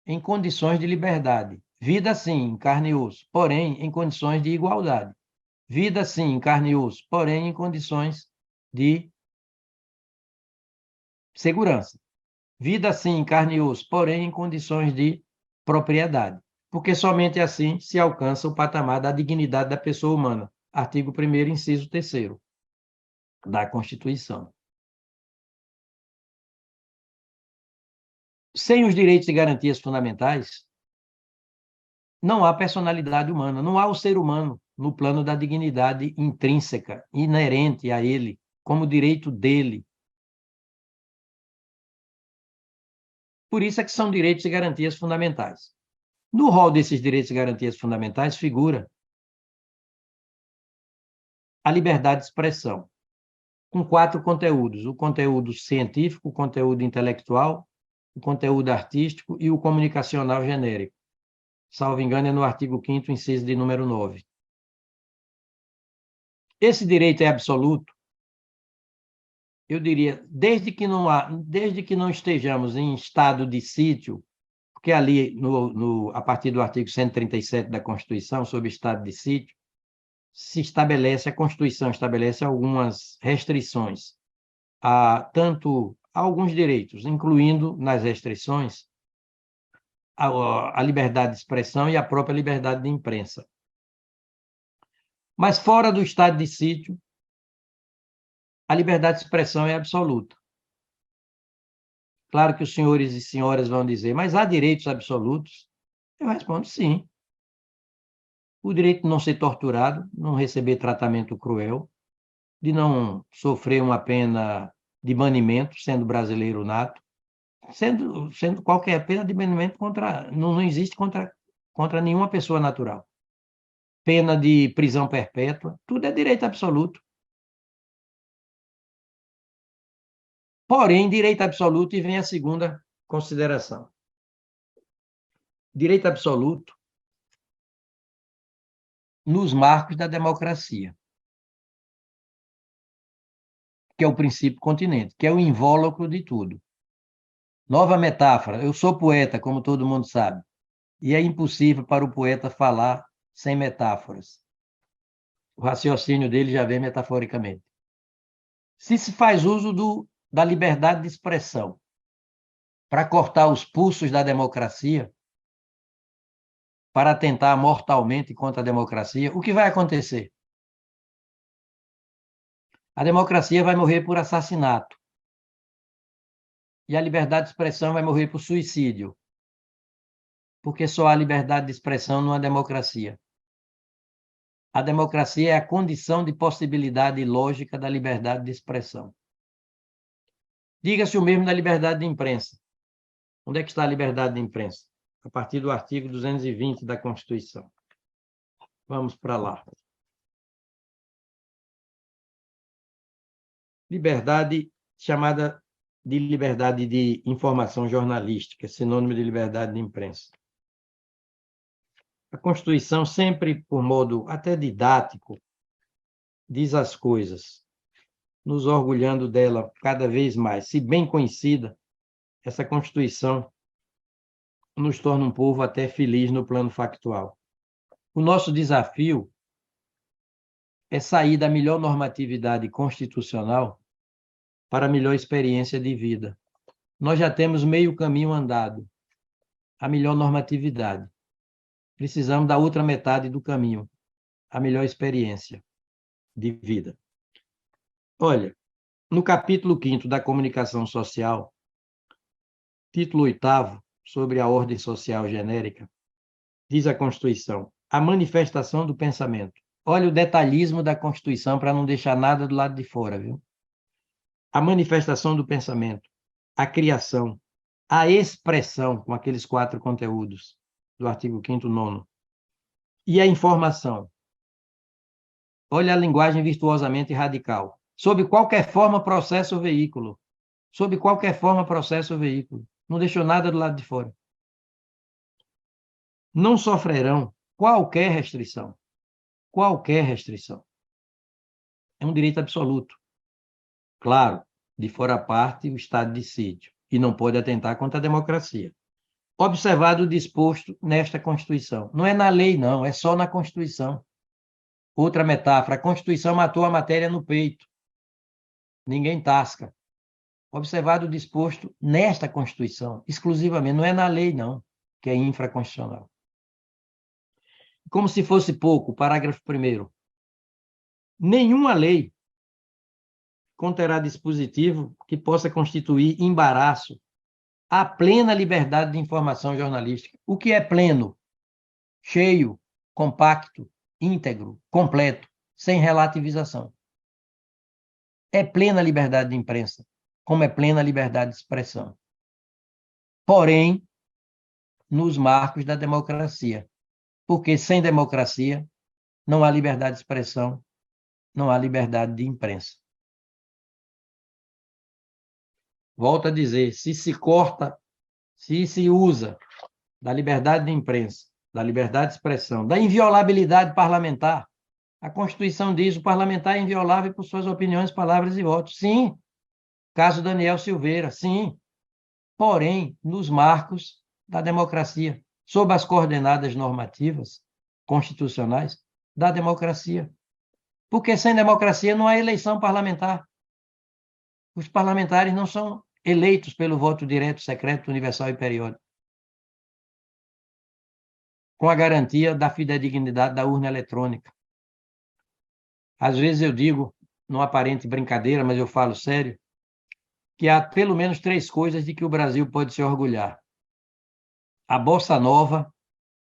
em condições de liberdade. Vida, sim, em carne e osso, porém, em condições de igualdade. Vida, sim, em carne e osso, porém, em condições de segurança. Vida, sim, em carne e osso, porém, em condições de propriedade. Porque somente assim se alcança o patamar da dignidade da pessoa humana. Artigo 1º, inciso 3º da Constituição. Sem os direitos e garantias fundamentais, não há personalidade humana, não há o ser humano no plano da dignidade intrínseca, inerente a ele, como direito dele. Por isso é que são direitos e garantias fundamentais. No rol desses direitos e garantias fundamentais figura a liberdade de expressão, com 4 conteúdos: o conteúdo científico, o conteúdo intelectual, o conteúdo artístico e o comunicacional genérico. Salvo engano, é no artigo 5º, inciso de número 9. Esse direito é absoluto, eu diria, desde que não estejamos em estado de sítio, porque ali, a partir do artigo 137 da Constituição, sobre estado de sítio, a Constituição estabelece algumas restrições a alguns direitos, incluindo nas restrições a liberdade de expressão e a própria liberdade de imprensa. Mas fora do estado de sítio, a liberdade de expressão é absoluta. Claro que os senhores e senhoras vão dizer, mas há direitos absolutos? Eu respondo sim. O direito de não ser torturado, não receber tratamento cruel, de não sofrer uma pena de banimento, sendo brasileiro nato, sendo qualquer pena de banimento não existe contra nenhuma pessoa natural. Pena de prisão perpétua, tudo é direito absoluto. Porém, direito absoluto, e vem a segunda consideração. Direito absoluto nos marcos da democracia, que é o princípio continente, que é o invólucro de tudo. Nova metáfora, eu sou poeta, como todo mundo sabe, e é impossível para o poeta falar sem metáforas. O raciocínio dele já vem metaforicamente. Se faz uso da liberdade de expressão para cortar os pulsos da democracia, para atentar mortalmente contra a democracia, o que vai acontecer? A democracia vai morrer por assassinato. E a liberdade de expressão vai morrer por suicídio. Porque só há liberdade de expressão numa democracia. A democracia é a condição de possibilidade lógica da liberdade de expressão. Diga-se o mesmo da liberdade de imprensa. Onde é que está a liberdade de imprensa? A partir do artigo 220 da Constituição. Vamos para lá. Liberdade chamada de liberdade de informação jornalística, sinônimo de liberdade de imprensa. A Constituição, sempre por modo até didático, diz as coisas, nos orgulhando dela cada vez mais. Se bem conhecida, essa Constituição nos torna um povo até feliz no plano factual. O nosso desafio é sair da melhor normatividade constitucional para a melhor experiência de vida. Nós já temos meio caminho andado, a melhor normatividade. Precisamos da outra metade do caminho, a melhor experiência de vida. Olha, no capítulo 5º da Comunicação Social, título 8º, sobre a ordem social genérica, diz a Constituição, a manifestação do pensamento. Olha o detalhismo da Constituição para não deixar nada do lado de fora, viu? A manifestação do pensamento, a criação, a expressão, com aqueles 4 conteúdos do artigo 5º, 9º, e a informação. Olha a linguagem virtuosamente radical. Sob qualquer forma, processa o veículo. Sob qualquer forma, processa o veículo. Não deixou nada do lado de fora. Não sofrerão qualquer restrição. Qualquer restrição. É um direito absoluto. Claro, de fora a parte, o estado de sítio. E não pode atentar contra a democracia. Observado o disposto nesta Constituição. Não é na lei, não. É só na Constituição. Outra metáfora. A Constituição matou a matéria no peito. Ninguém tasca. Observado o disposto nesta Constituição, exclusivamente, não é na lei, não, que é infraconstitucional. Como se fosse pouco, o parágrafo 1º. Nenhuma lei conterá dispositivo que possa constituir embaraço à plena liberdade de informação jornalística. O que é pleno? Cheio, compacto, íntegro, completo, sem relativização. É plena liberdade de imprensa, como é plena liberdade de expressão. Porém, nos marcos da democracia. Porque sem democracia não há liberdade de expressão, não há liberdade de imprensa. Volto a dizer, se se usa da liberdade de imprensa, da liberdade de expressão, da inviolabilidade parlamentar, a Constituição diz que o parlamentar é inviolável por suas opiniões, palavras e votos. Sim, caso Daniel Silveira, sim. Porém, nos marcos da democracia, sob as coordenadas normativas constitucionais da democracia. Porque sem democracia não há eleição parlamentar. Os parlamentares não são eleitos pelo voto direto, secreto, universal e periódico, com a garantia da fidedignidade da urna eletrônica. Às vezes eu digo, numa aparente brincadeira, mas eu falo sério, que há pelo menos 3 coisas de que o Brasil pode se orgulhar: a Bossa Nova,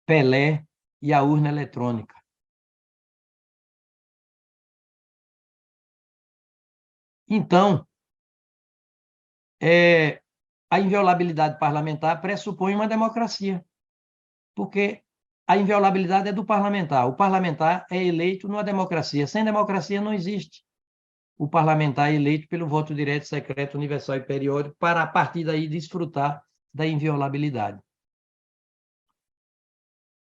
Pelé e a urna eletrônica. Então, a inviolabilidade parlamentar pressupõe uma democracia, porque a inviolabilidade é do parlamentar. O parlamentar é eleito numa democracia. Sem democracia não existe o parlamentar eleito pelo voto direto, secreto, universal e periódico, para, a partir daí, desfrutar da inviolabilidade.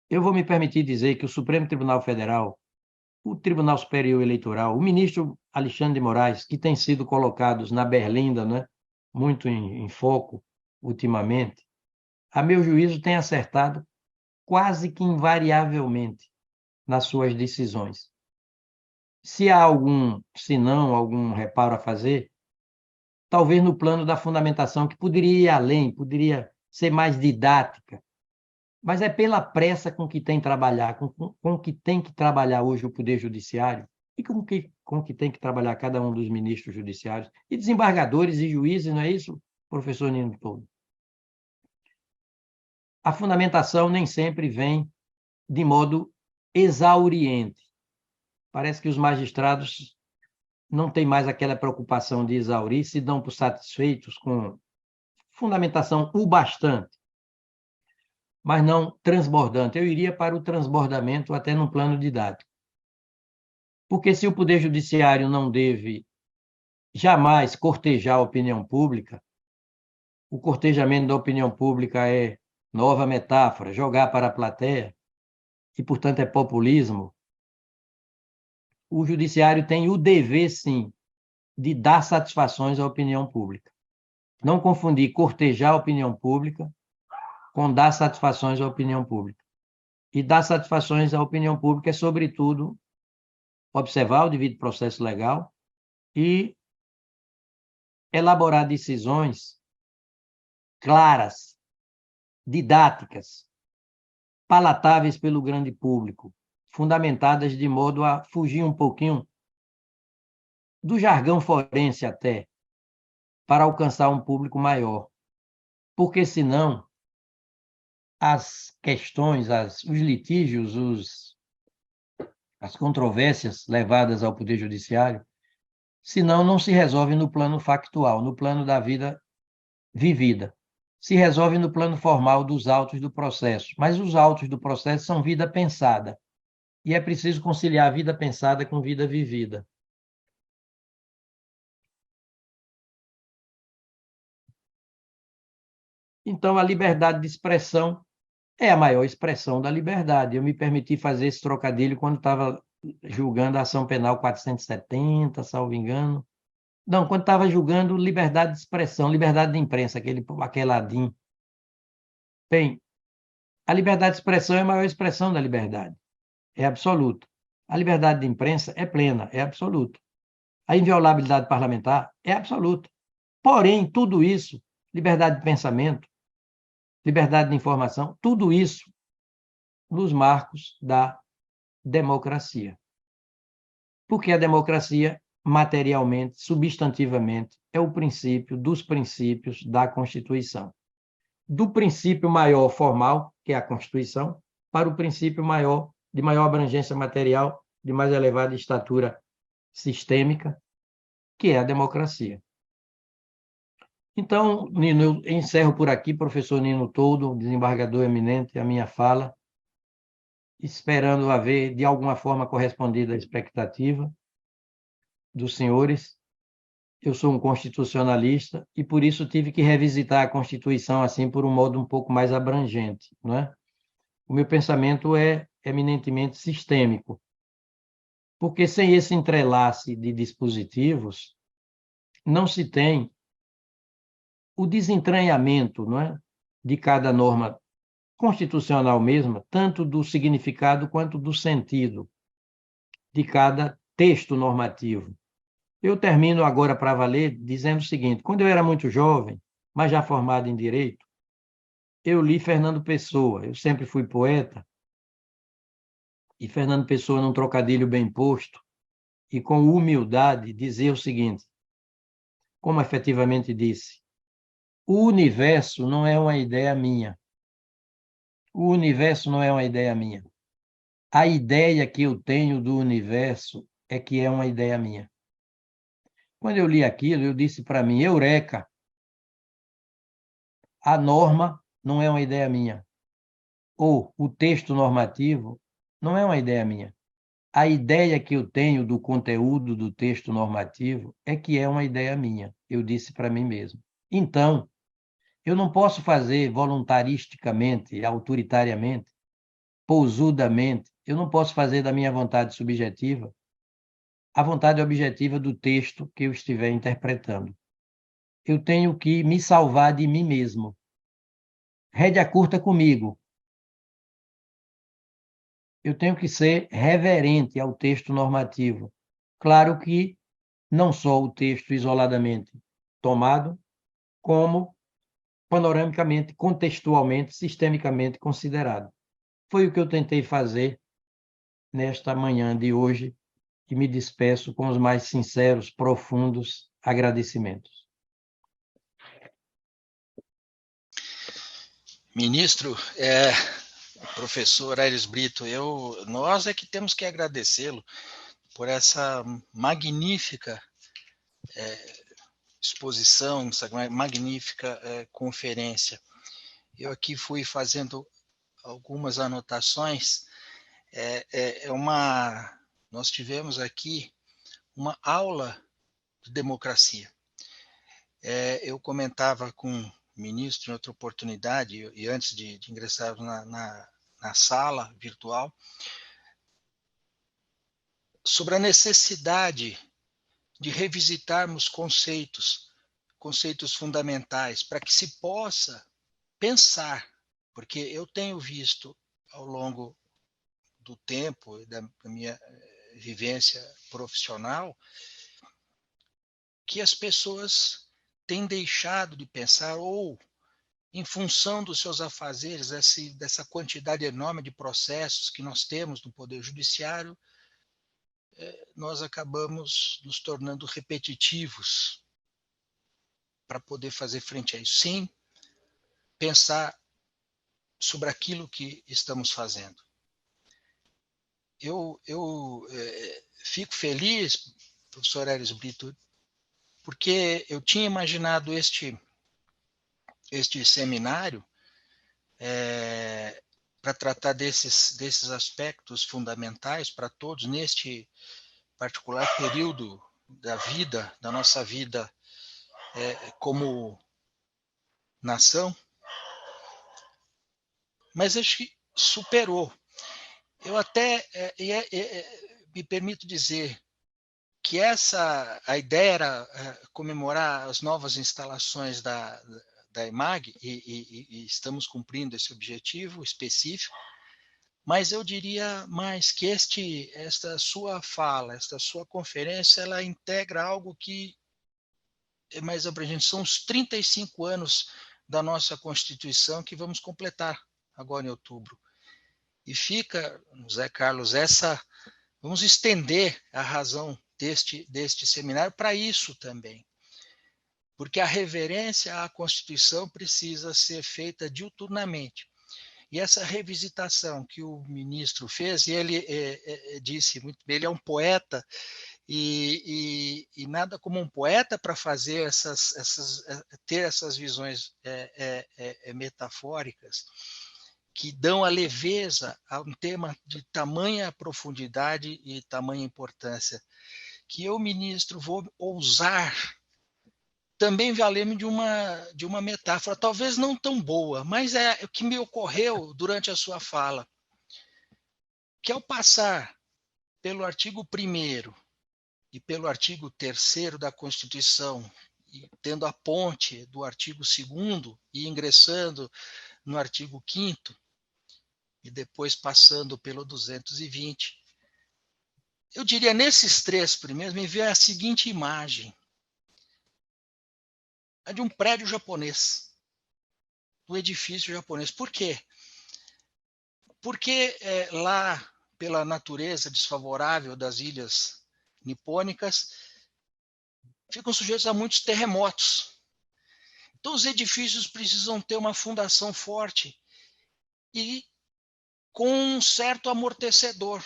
Eu vou me permitir dizer que o Supremo Tribunal Federal, o Tribunal Superior Eleitoral, o ministro Alexandre de Moraes, que tem sido colocados na berlinda, né, muito em foco ultimamente, a meu juízo, tem acertado quase que invariavelmente nas suas decisões. Se há algum reparo a fazer, talvez no plano da fundamentação, que poderia ir além, poderia ser mais didática, mas é pela pressa com que tem que tem que trabalhar hoje o Poder Judiciário e com que tem que trabalhar cada um dos ministros judiciários e desembargadores e juízes, não é isso, professor Nino Toldo? A fundamentação nem sempre vem de modo exauriente. Parece que os magistrados não têm mais aquela preocupação de exaurir, se dão por satisfeitos com fundamentação o bastante, mas não transbordante. Eu iria para o transbordamento até no plano didático. Porque se o Poder Judiciário não deve jamais cortejar a opinião pública, o cortejamento da opinião pública é nova metáfora, jogar para a plateia, e, portanto, é populismo, o judiciário tem o dever, sim, de dar satisfações à opinião pública. Não confundir cortejar a opinião pública com dar satisfações à opinião pública. E dar satisfações à opinião pública é, sobretudo, observar o devido processo legal e elaborar decisões claras, didáticas, palatáveis pelo grande público, fundamentadas de modo a fugir um pouquinho do jargão forense até, para alcançar um público maior. Porque, senão, as questões, os litígios, as controvérsias levadas ao Poder Judiciário, senão não se resolve no plano factual, no plano da vida vivida. Se resolve no plano formal dos autos do processo. Mas os autos do processo são vida pensada. E é preciso conciliar a vida pensada com vida vivida. Então, a liberdade de expressão é a maior expressão da liberdade. Eu me permiti fazer esse trocadilho quando estava julgando a ação penal 470, salvo engano. Não, quando estava julgando liberdade de expressão, liberdade de imprensa, aquele ladinho. Bem, a liberdade de expressão é a maior expressão da liberdade. É absoluta. A liberdade de imprensa é plena, é absoluta. A inviolabilidade parlamentar é absoluta. Porém, tudo isso, liberdade de pensamento, liberdade de informação, tudo isso nos marcos da democracia. Porque a democracia, materialmente, substantivamente, é o princípio dos princípios da Constituição. Do princípio maior formal, que é a Constituição, para o princípio maior, de maior abrangência material, de mais elevada estatura sistêmica, que é a democracia. Então, Nino, eu encerro por aqui, professor Nino Toldo, desembargador eminente, a minha fala, esperando haver, de alguma forma, correspondido à expectativa dos senhores. Eu sou um constitucionalista e, por isso, tive que revisitar a Constituição assim por um modo um pouco mais abrangente, não é? O meu pensamento é eminentemente sistêmico, porque sem esse entrelace de dispositivos, não se tem o desentranhamento, não é, de cada norma constitucional mesma, tanto do significado quanto do sentido de cada texto normativo. Eu termino agora para valer dizendo o seguinte: quando eu era muito jovem, mas já formado em Direito, eu li Fernando Pessoa. Eu sempre fui poeta, e Fernando Pessoa, num trocadilho bem posto, e com humildade, dizia o seguinte, como efetivamente disse: o universo não é uma ideia minha. O universo não é uma ideia minha. A ideia que eu tenho do universo é que é uma ideia minha. Quando eu li aquilo, eu disse para mim: eureka! A norma não é uma ideia minha. Ou o texto normativo não é uma ideia minha. A ideia que eu tenho do conteúdo do texto normativo é que é uma ideia minha. Eu disse para mim mesmo. Então, eu não posso fazer voluntaristicamente, autoritariamente, pousudamente, eu não posso fazer da minha vontade subjetiva a vontade objetiva do texto que eu estiver interpretando. Eu tenho que me salvar de mim mesmo. Rédea curta comigo. Eu tenho que ser reverente ao texto normativo. Claro que não só o texto isoladamente tomado, como panoramicamente, contextualmente, sistemicamente considerado. Foi o que eu tentei fazer nesta manhã de hoje e me despeço com os mais sinceros, profundos agradecimentos. Ministro, professor Aires Brito, nós é que temos que agradecê-lo por essa magnífica exposição, essa magnífica conferência. Eu aqui fui fazendo algumas anotações. Nós tivemos aqui uma aula de democracia. Eu comentava com ministro em outra oportunidade, e antes de ingressar na sala virtual, sobre a necessidade de revisitarmos conceitos fundamentais, para que se possa pensar, porque eu tenho visto ao longo do tempo e da minha vivência profissional que as pessoas têm deixado de pensar, ou em função dos seus afazeres, dessa quantidade enorme de processos que nós temos no Poder Judiciário, nós acabamos nos tornando repetitivos para poder fazer frente a isso, sem pensar sobre aquilo que estamos fazendo. Eu fico feliz, professor Eris Brito, porque eu tinha imaginado este seminário para tratar desses aspectos fundamentais para todos, neste particular período da nossa vida como nação, mas acho que superou. Eu até me permito dizer que a ideia era comemorar as novas instalações da EMAG, e estamos cumprindo esse objetivo específico, mas eu diria mais que esta sua fala, esta sua conferência, ela integra algo que é mais abrangente. São os 35 anos da nossa Constituição que vamos completar agora em outubro. E fica, Zé Carlos, vamos estender a razão deste seminário para isso também. Porque a reverência à Constituição precisa ser feita diuturnamente. E essa revisitação que o ministro fez, e ele disse muito bem, ele é um poeta, e nada como um poeta para fazer ter essas visões metafóricas, que dão a leveza a um tema de tamanha profundidade e tamanha importância, que eu, ministro, vou ousar também valer-me de uma metáfora, talvez não tão boa, mas é o que me ocorreu durante a sua fala, que ao passar pelo artigo 1º e pelo artigo 3º da Constituição, e tendo a ponte do artigo 2º e ingressando no artigo 5º, e depois passando pelo 220, eu diria, nesses 3 primeiros, me veio a seguinte imagem: a de um prédio japonês, do edifício japonês. Por quê? Porque lá, pela natureza desfavorável das ilhas nipônicas, ficam sujeitos a muitos terremotos. Então, os edifícios precisam ter uma fundação forte e com um certo amortecedor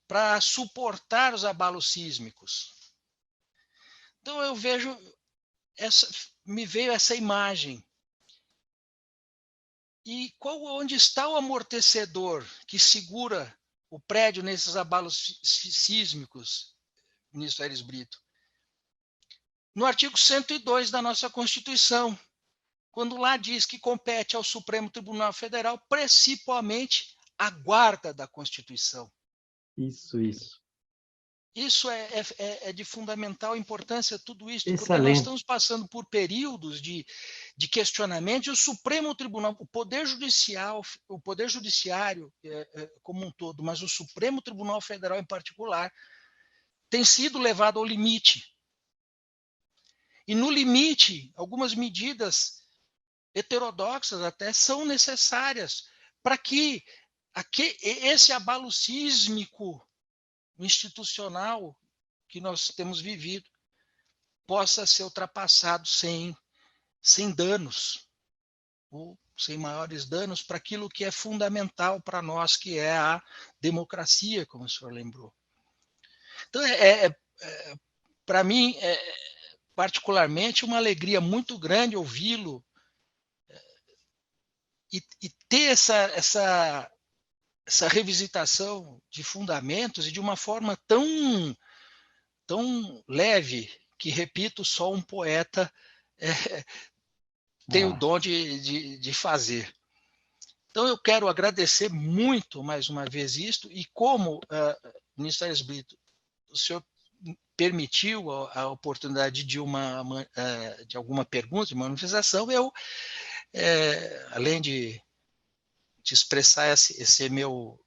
para suportar os abalos sísmicos. Então, eu vejo, me veio essa imagem. E onde está o amortecedor que segura o prédio nesses abalos sísmicos, ministro Eris Brito? No artigo 102 da nossa Constituição, quando lá diz que compete ao Supremo Tribunal Federal, principalmente, a guarda da Constituição. Isso. Isso é de fundamental importância, tudo isso, Excelente. porque nós estamos passando por períodos de questionamento, e o Supremo Tribunal, o Poder Judiciário como um todo, mas o Supremo Tribunal Federal em particular, tem sido levado ao limite. E no limite, algumas medidas heterodoxas até são necessárias para que esse abalo sísmico institucional que nós temos vivido possa ser ultrapassado sem danos, ou sem maiores danos, para aquilo que é fundamental para nós, que é a democracia, como o senhor lembrou. Então, para mim, particularmente, uma alegria muito grande ouvi-lo e ter essa revisitação de fundamentos e de uma forma tão leve, que, repito, só um poeta tem o dom de fazer. Então, eu quero agradecer muito, mais uma vez, isto, e como, ministro Aires Brito, o senhor permitiu a oportunidade de alguma pergunta, de uma manifestação, eu, além de expressar esse meu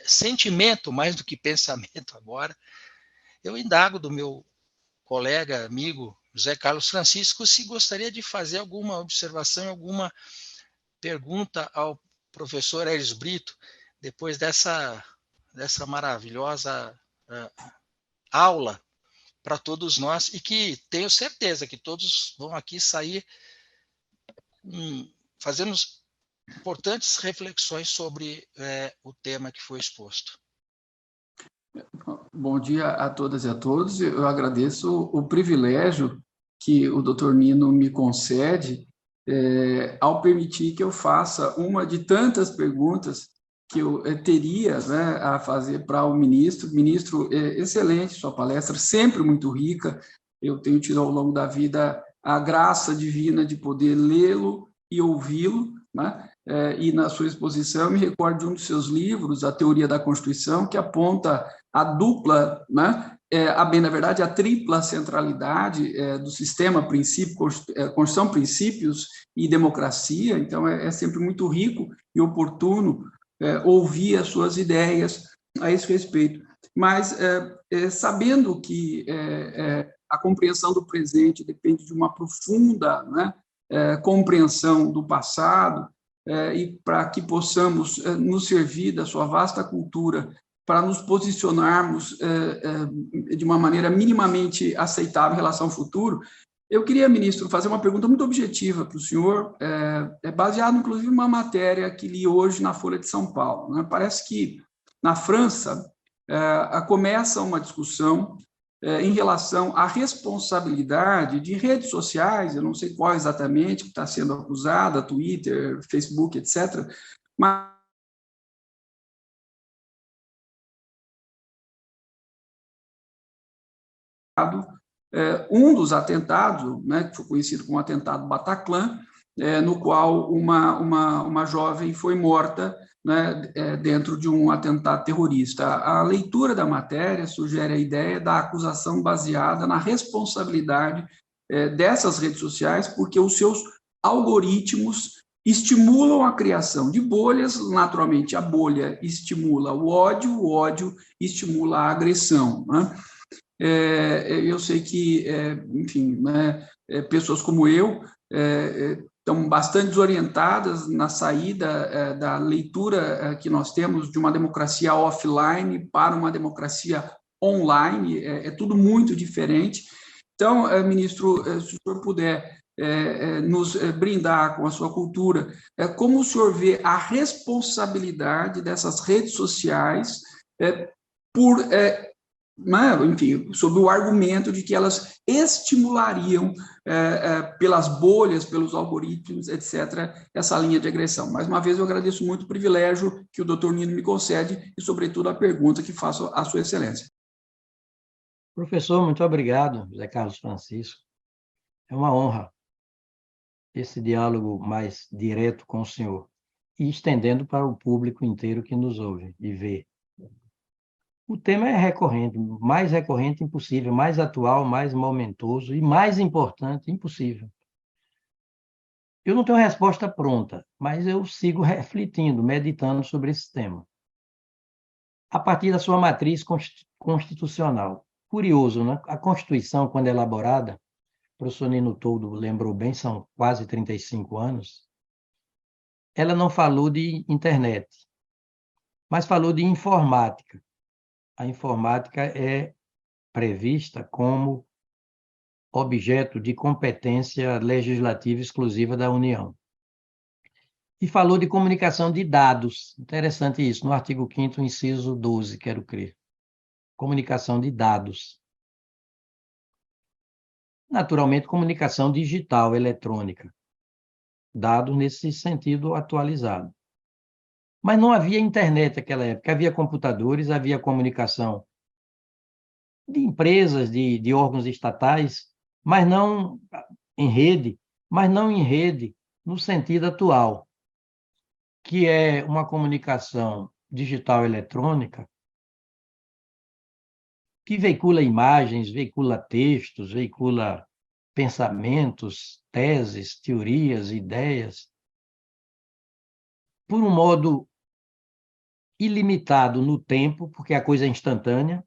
sentimento, mais do que pensamento agora, eu indago do meu colega, amigo, José Carlos Francisco, se gostaria de fazer alguma observação, alguma pergunta ao professor Aires Brito, depois dessa maravilhosa aula para todos nós, e que tenho certeza que todos vão aqui sair fazendo importantes reflexões sobre o tema que foi exposto. Bom dia a todas e a todos. Eu agradeço o privilégio que o Dr. Nino me concede ao permitir que eu faça uma de tantas perguntas que eu teria, né, a fazer para o ministro. Ministro, excelente sua palestra, sempre muito rica. Eu tenho tido ao longo da vida a graça divina de poder lê-lo e ouvi-lo, né? E na sua exposição eu me recordo de um dos seus livros, A Teoria da Constituição, que aponta a dupla, né? Na verdade, a tripla centralidade do sistema Constituição, princípios e democracia. Então, é sempre muito rico e oportuno ouvir as suas ideias a esse respeito. Mas, sabendo que a compreensão do presente depende de uma profunda, né, compreensão do passado, e para que possamos nos servir da sua vasta cultura para nos posicionarmos de uma maneira minimamente aceitável em relação ao futuro, eu queria, ministro, fazer uma pergunta muito objetiva para o senhor, baseado, inclusive, em uma matéria que li hoje na Folha de São Paulo, né? Parece que, na França, começa uma discussão em relação à responsabilidade de redes sociais, eu não sei qual exatamente que está sendo acusada, Twitter, Facebook, etc., mas um dos atentados, né, que foi conhecido como atentado Bataclan, no qual uma jovem foi morta, né, dentro de um atentado terrorista. A leitura da matéria sugere a ideia da acusação baseada na responsabilidade dessas redes sociais, porque os seus algoritmos estimulam a criação de bolhas, naturalmente a bolha estimula o ódio estimula a agressão, né? Eu sei que, enfim, né, pessoas como eu estão bastante desorientadas na saída da leitura que nós temos de uma democracia offline para uma democracia online, é tudo muito diferente. Então, ministro, se o senhor puder nos brindar com a sua cultura, como o senhor vê a responsabilidade dessas redes sociais por enfim, sob o argumento de que elas estimulariam, pelas bolhas, pelos algoritmos, etc., essa linha de agressão. Mais uma vez, eu agradeço muito o privilégio que o doutor Nino me concede e, sobretudo, a pergunta que faço à sua excelência. Professor, muito obrigado, José Carlos Francisco. É uma honra esse diálogo mais direto com o senhor e estendendo para o público inteiro que nos ouve e vê. O tema é recorrente, mais recorrente impossível, mais atual, mais momentoso e mais importante impossível. Eu não tenho resposta pronta, mas eu sigo refletindo, meditando sobre esse tema. A partir da sua matriz constitucional. Curioso, né? A Constituição, quando elaborada, o professor Nino Toldo lembrou bem, são quase 35 anos, ela não falou de internet, mas falou de informática. A informática é prevista como objeto de competência legislativa exclusiva da União. E falou de comunicação de dados. Interessante isso, no artigo 5º, inciso 12, quero crer. Comunicação de dados. Naturalmente, comunicação digital, eletrônica. Dados nesse sentido atualizado. Mas não havia internet naquela época. Havia computadores, havia comunicação de empresas, de órgãos estatais, mas não em rede, no sentido atual, que é uma comunicação digital eletrônica que veicula imagens, veicula textos, veicula pensamentos, teses, teorias, ideias, por um modo ilimitado no tempo, porque a coisa é instantânea,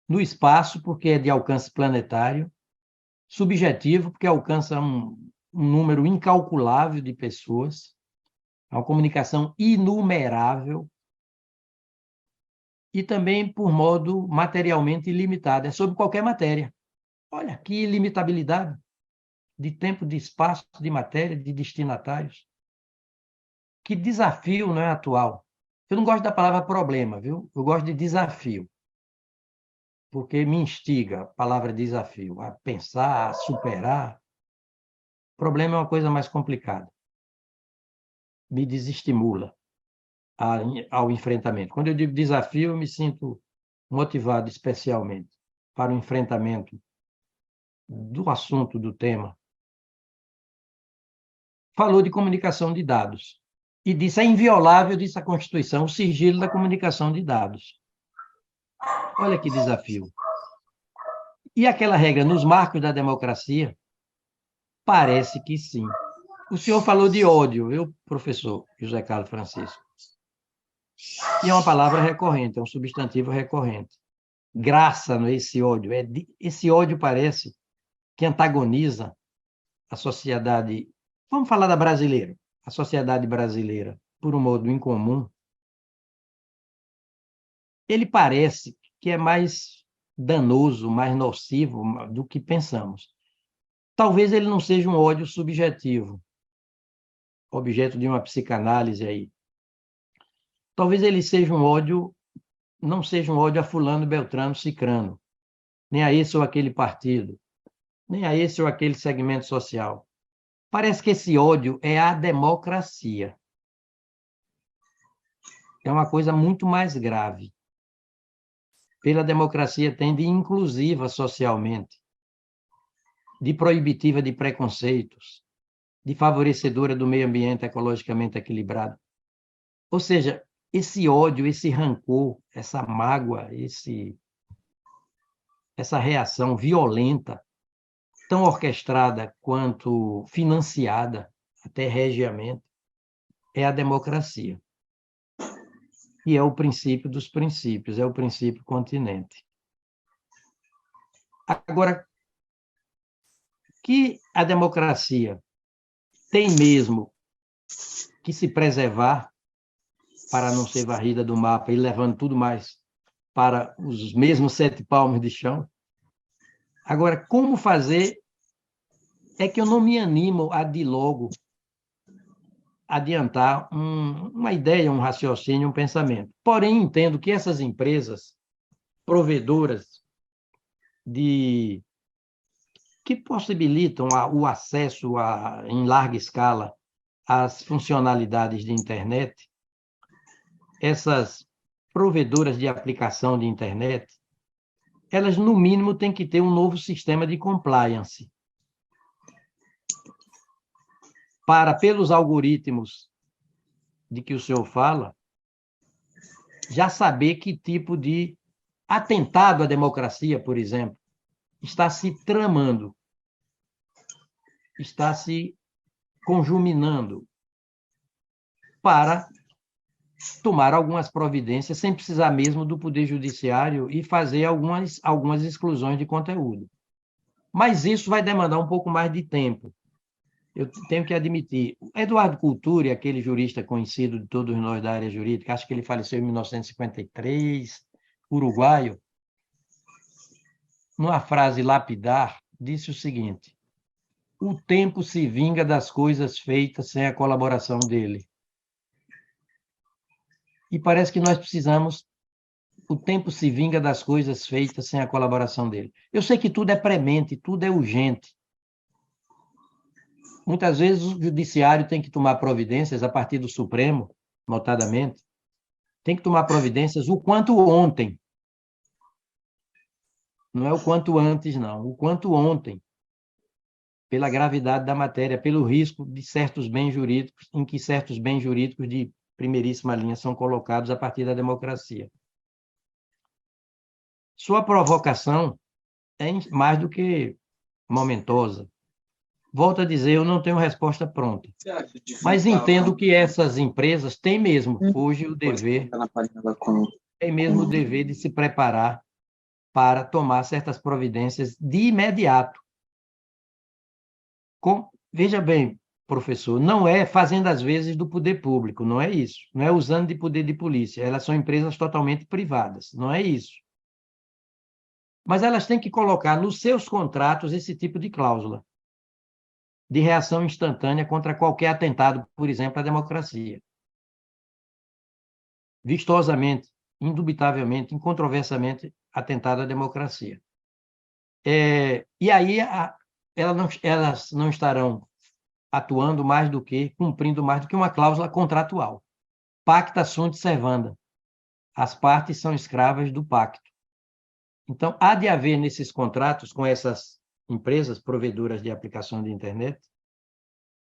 no espaço, porque é de alcance planetário, subjetivo, porque alcança um número incalculável de pessoas, uma comunicação inumerável, e também por modo materialmente ilimitado, é sobre qualquer matéria. Olha, que ilimitabilidade de tempo, de espaço, de matéria, de destinatários. Que desafio, não é, atual? Eu não gosto da palavra problema, viu? Eu gosto de desafio, porque me instiga a palavra desafio, a pensar, a superar. Problema é uma coisa mais complicada. Me desestimula ao enfrentamento. Quando eu digo desafio, eu me sinto motivado especialmente para o enfrentamento do assunto, do tema. Falou de comunicação de dados e disse, é inviolável, disse a Constituição, o sigilo da comunicação de dados. Olha que desafio. E aquela regra nos marcos da democracia? Parece que sim. O senhor falou de ódio, viu, professor José Carlos Francisco? E é uma palavra recorrente, é um substantivo recorrente. Graça, não é esse ódio. Esse ódio parece que antagoniza a sociedade, vamos falar da brasileira, a sociedade brasileira, por um modo incomum. Ele parece que é mais danoso, mais nocivo do que pensamos. Talvez ele não seja um ódio subjetivo, objeto de uma psicanálise aí. Talvez ele seja um ódio, não seja um ódio a fulano, beltrano, cicrano, nem a esse ou aquele partido, nem a esse ou aquele segmento social. Parece que esse ódio é a democracia. É uma coisa muito mais grave. Pela democracia tem de inclusiva socialmente, de proibitiva de preconceitos, de favorecedora do meio ambiente ecologicamente equilibrado. Ou seja, esse ódio, esse rancor, essa mágoa, essa reação violenta, tão orquestrada quanto financiada, até regiamente, é a democracia. E é o princípio dos princípios, é o princípio continente. Agora, que a democracia tem mesmo que se preservar para não ser varrida do mapa e levando tudo mais para os mesmos 7 palmos de chão. Agora, como fazer é que eu não me animo a, de logo, adiantar uma ideia, um raciocínio, um pensamento. Porém, entendo que essas empresas provedoras que possibilitam o acesso em larga escala às funcionalidades de internet, essas provedoras de aplicação de internet, elas, no mínimo, têm que ter um novo sistema de compliance para, pelos algoritmos de que o senhor fala, já saber que tipo de atentado à democracia, por exemplo, está se tramando, está se conjuminando para tomar algumas providências sem precisar mesmo do Poder Judiciário e fazer algumas exclusões de conteúdo. Mas isso vai demandar um pouco mais de tempo. Eu tenho que admitir. Eduardo Culturi, aquele jurista conhecido de todos nós da área jurídica, acho que ele faleceu em 1953, uruguaio, numa frase lapidar, disse o seguinte: o tempo se vinga das coisas feitas sem a colaboração dele. E parece que nós precisamos, o tempo se vinga das coisas feitas sem a colaboração dele. Eu sei que tudo é premente, tudo é urgente. Muitas vezes o judiciário tem que tomar providências a partir do Supremo, notadamente, tem que tomar providências o quanto ontem. Não é o quanto antes, não. O quanto ontem, pela gravidade da matéria, pelo risco de certos bens jurídicos, em que certos bens jurídicos de primeiríssima linha são colocados a partir da democracia. Sua provocação é mais do que momentosa. Volto a dizer, eu não tenho resposta pronta. Mas entendo que essas empresas têm mesmo hoje o dever, têm mesmo o dever de se preparar para tomar certas providências de imediato. Veja bem, professor, não é fazendo as vezes do poder público, não é isso. Não é usando de poder de polícia. Elas são empresas totalmente privadas, não é isso. Mas elas têm que colocar nos seus contratos esse tipo de cláusula de reação instantânea contra qualquer atentado, por exemplo, à democracia. Vistosamente, indubitavelmente, incontroversiamente, atentado à democracia. E aí elas não estarão atuando mais do que, cumprindo mais do que uma cláusula contratual. Pacta sunt servanda. As partes são escravas do pacto. Então, há de haver nesses contratos com essas empresas provedoras de aplicação de internet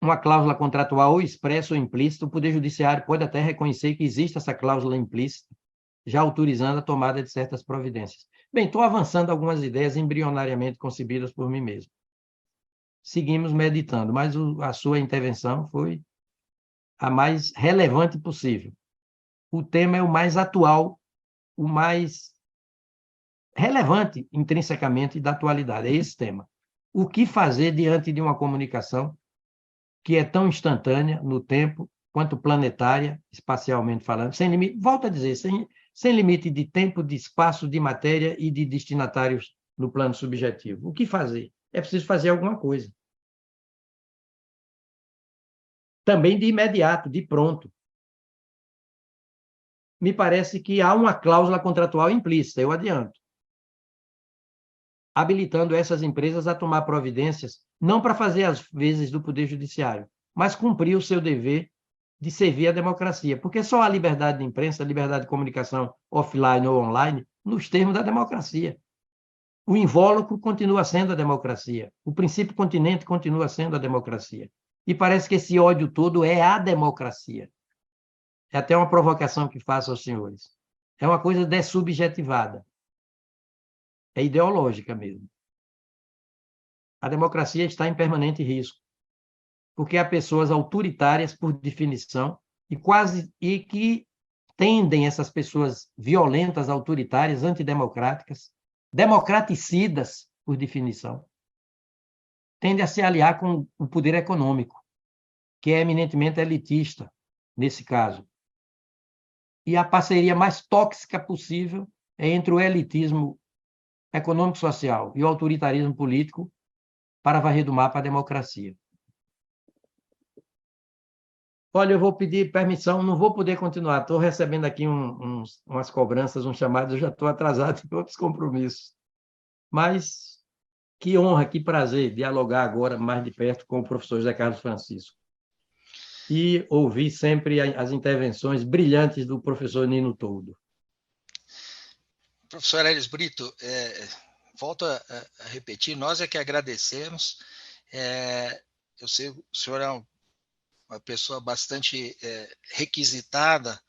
uma cláusula contratual ou expressa ou implícita. O Poder Judiciário pode até reconhecer que existe essa cláusula implícita, já autorizando a tomada de certas providências. Bem, estou avançando algumas ideias embrionariamente concebidas por mim mesmo. Seguimos meditando, mas a sua intervenção foi a mais relevante possível. O tema é o mais atual, o mais relevante intrinsecamente da atualidade, é esse tema. O que fazer diante de uma comunicação que é tão instantânea no tempo, quanto planetária, espacialmente falando, sem limite, volto a dizer, sem limite de tempo, de espaço, de matéria e de destinatários no plano subjetivo. O que fazer? É preciso fazer alguma coisa. Também de imediato, de pronto. Me parece que há uma cláusula contratual implícita, eu adianto, habilitando essas empresas a tomar providências, não para fazer as vezes do Poder Judiciário, mas cumprir o seu dever de servir a democracia, porque só há liberdade de imprensa, liberdade de comunicação offline ou online, nos termos da democracia. O invólucro continua sendo a democracia, o princípio continente continua sendo a democracia. E parece que esse ódio todo é a democracia. É até uma provocação que faço aos senhores. É uma coisa dessubjetivada. É ideológica mesmo. A democracia está em permanente risco, porque há pessoas autoritárias, por definição, e que tendem, essas pessoas violentas, autoritárias, antidemocráticas, democraticidas, por definição, tendem a se aliar com o poder econômico, que é eminentemente elitista, nesse caso. E a parceria mais tóxica possível é entre o elitismo econômico-social e o autoritarismo político para varrer do mapa a democracia. Olha, eu vou pedir permissão, não vou poder continuar. Estou recebendo aqui umas cobranças, uns chamados, eu já estou atrasado em outros compromissos. Mas que honra, que prazer dialogar agora mais de perto com o professor José Carlos Francisco. E ouvir sempre as intervenções brilhantes do professor Nino Toldo. Professor Aires Brito, volto a repetir, nós é que agradecemos. Eu sei que o senhor é uma pessoa bastante requisitada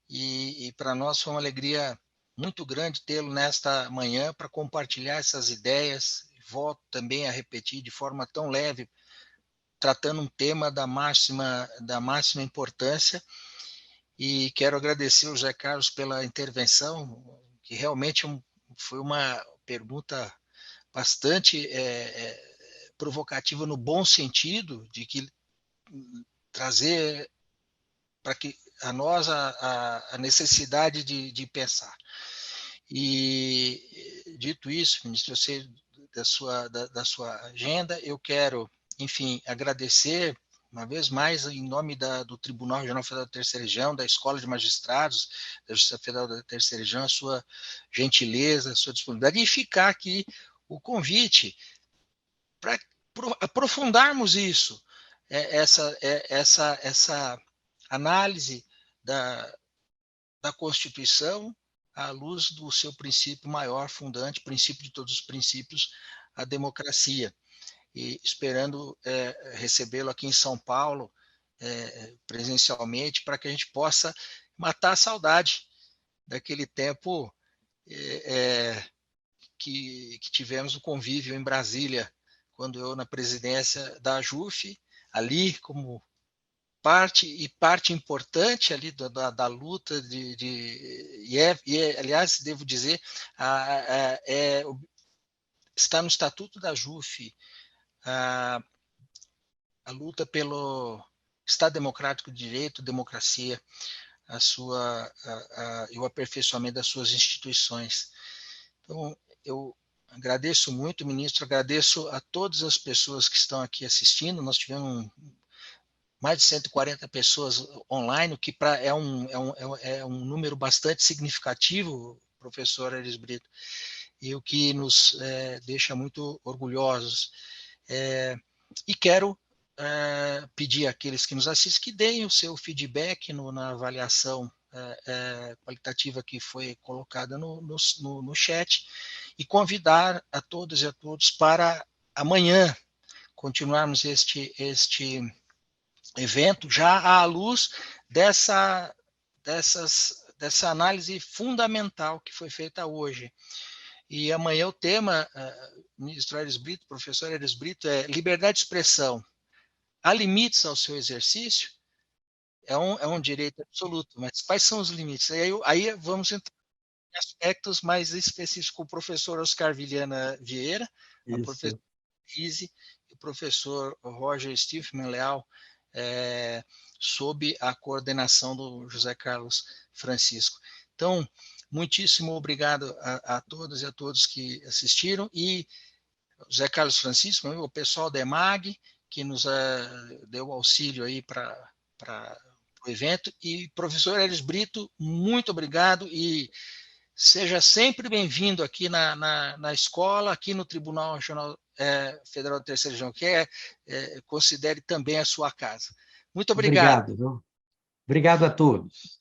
e para nós foi uma alegria muito grande tê-lo nesta manhã para compartilhar essas ideias. Volto também a repetir de forma tão leve, tratando um tema da máxima importância. E quero agradecer ao José Carlos pela intervenção, que realmente foi uma pergunta bastante provocativa no bom sentido, de que trazer para que a nós a necessidade de pensar. E dito isso, ministro, eu sei da sua agenda, eu quero, enfim, agradecer uma vez mais, em nome do Tribunal Regional Federal da Terceira Região, da Escola de Magistrados da Justiça Federal da Terceira Região, a sua gentileza, a sua disponibilidade, e ficar aqui o convite para aprofundarmos isso, essa análise da Constituição à luz do seu princípio maior, fundante, princípio de todos os princípios, a democracia. E esperando recebê-lo aqui em São Paulo, presencialmente, para que a gente possa matar a saudade daquele tempo que tivemos o convívio em Brasília, quando eu, na presidência da AJUF, ali como parte importante ali da luta aliás, devo dizer, está no Estatuto da AJUF a luta pelo Estado Democrático de Direito, democracia, e o aperfeiçoamento das suas instituições. Então, eu agradeço muito, ministro, agradeço a todas as pessoas que estão aqui assistindo. Nós tivemos mais de 140 pessoas online, o que é um número bastante significativo, professor Aires Brito, e o que nos deixa muito orgulhosos. E quero pedir àqueles que nos assistem que deem o seu feedback na avaliação qualitativa que foi colocada no chat, e convidar a todas e a todos para amanhã continuarmos este evento, já à luz dessa análise fundamental que foi feita hoje. E amanhã o tema, ministro Aires Brito, professor Aires Brito, é liberdade de expressão. Há limites ao seu exercício? É um direito absoluto, mas quais são os limites? Aí vamos entrar em aspectos mais específicos com o professor Oscar Vilhena Vieira, a professora Izzy e o professor Roger Stiefman Leal, sob a coordenação do José Carlos Francisco. Então, muitíssimo obrigado a todas e a todos que assistiram, e José Carlos Francisco, o pessoal da EMAG, que nos deu auxílio aí para o evento, e professor Aires Brito, muito obrigado, e seja sempre bem-vindo aqui na escola, aqui no Tribunal Regional Federal da Terceira Região, que considere também a sua casa. Muito obrigado. Obrigado. Obrigado a todos.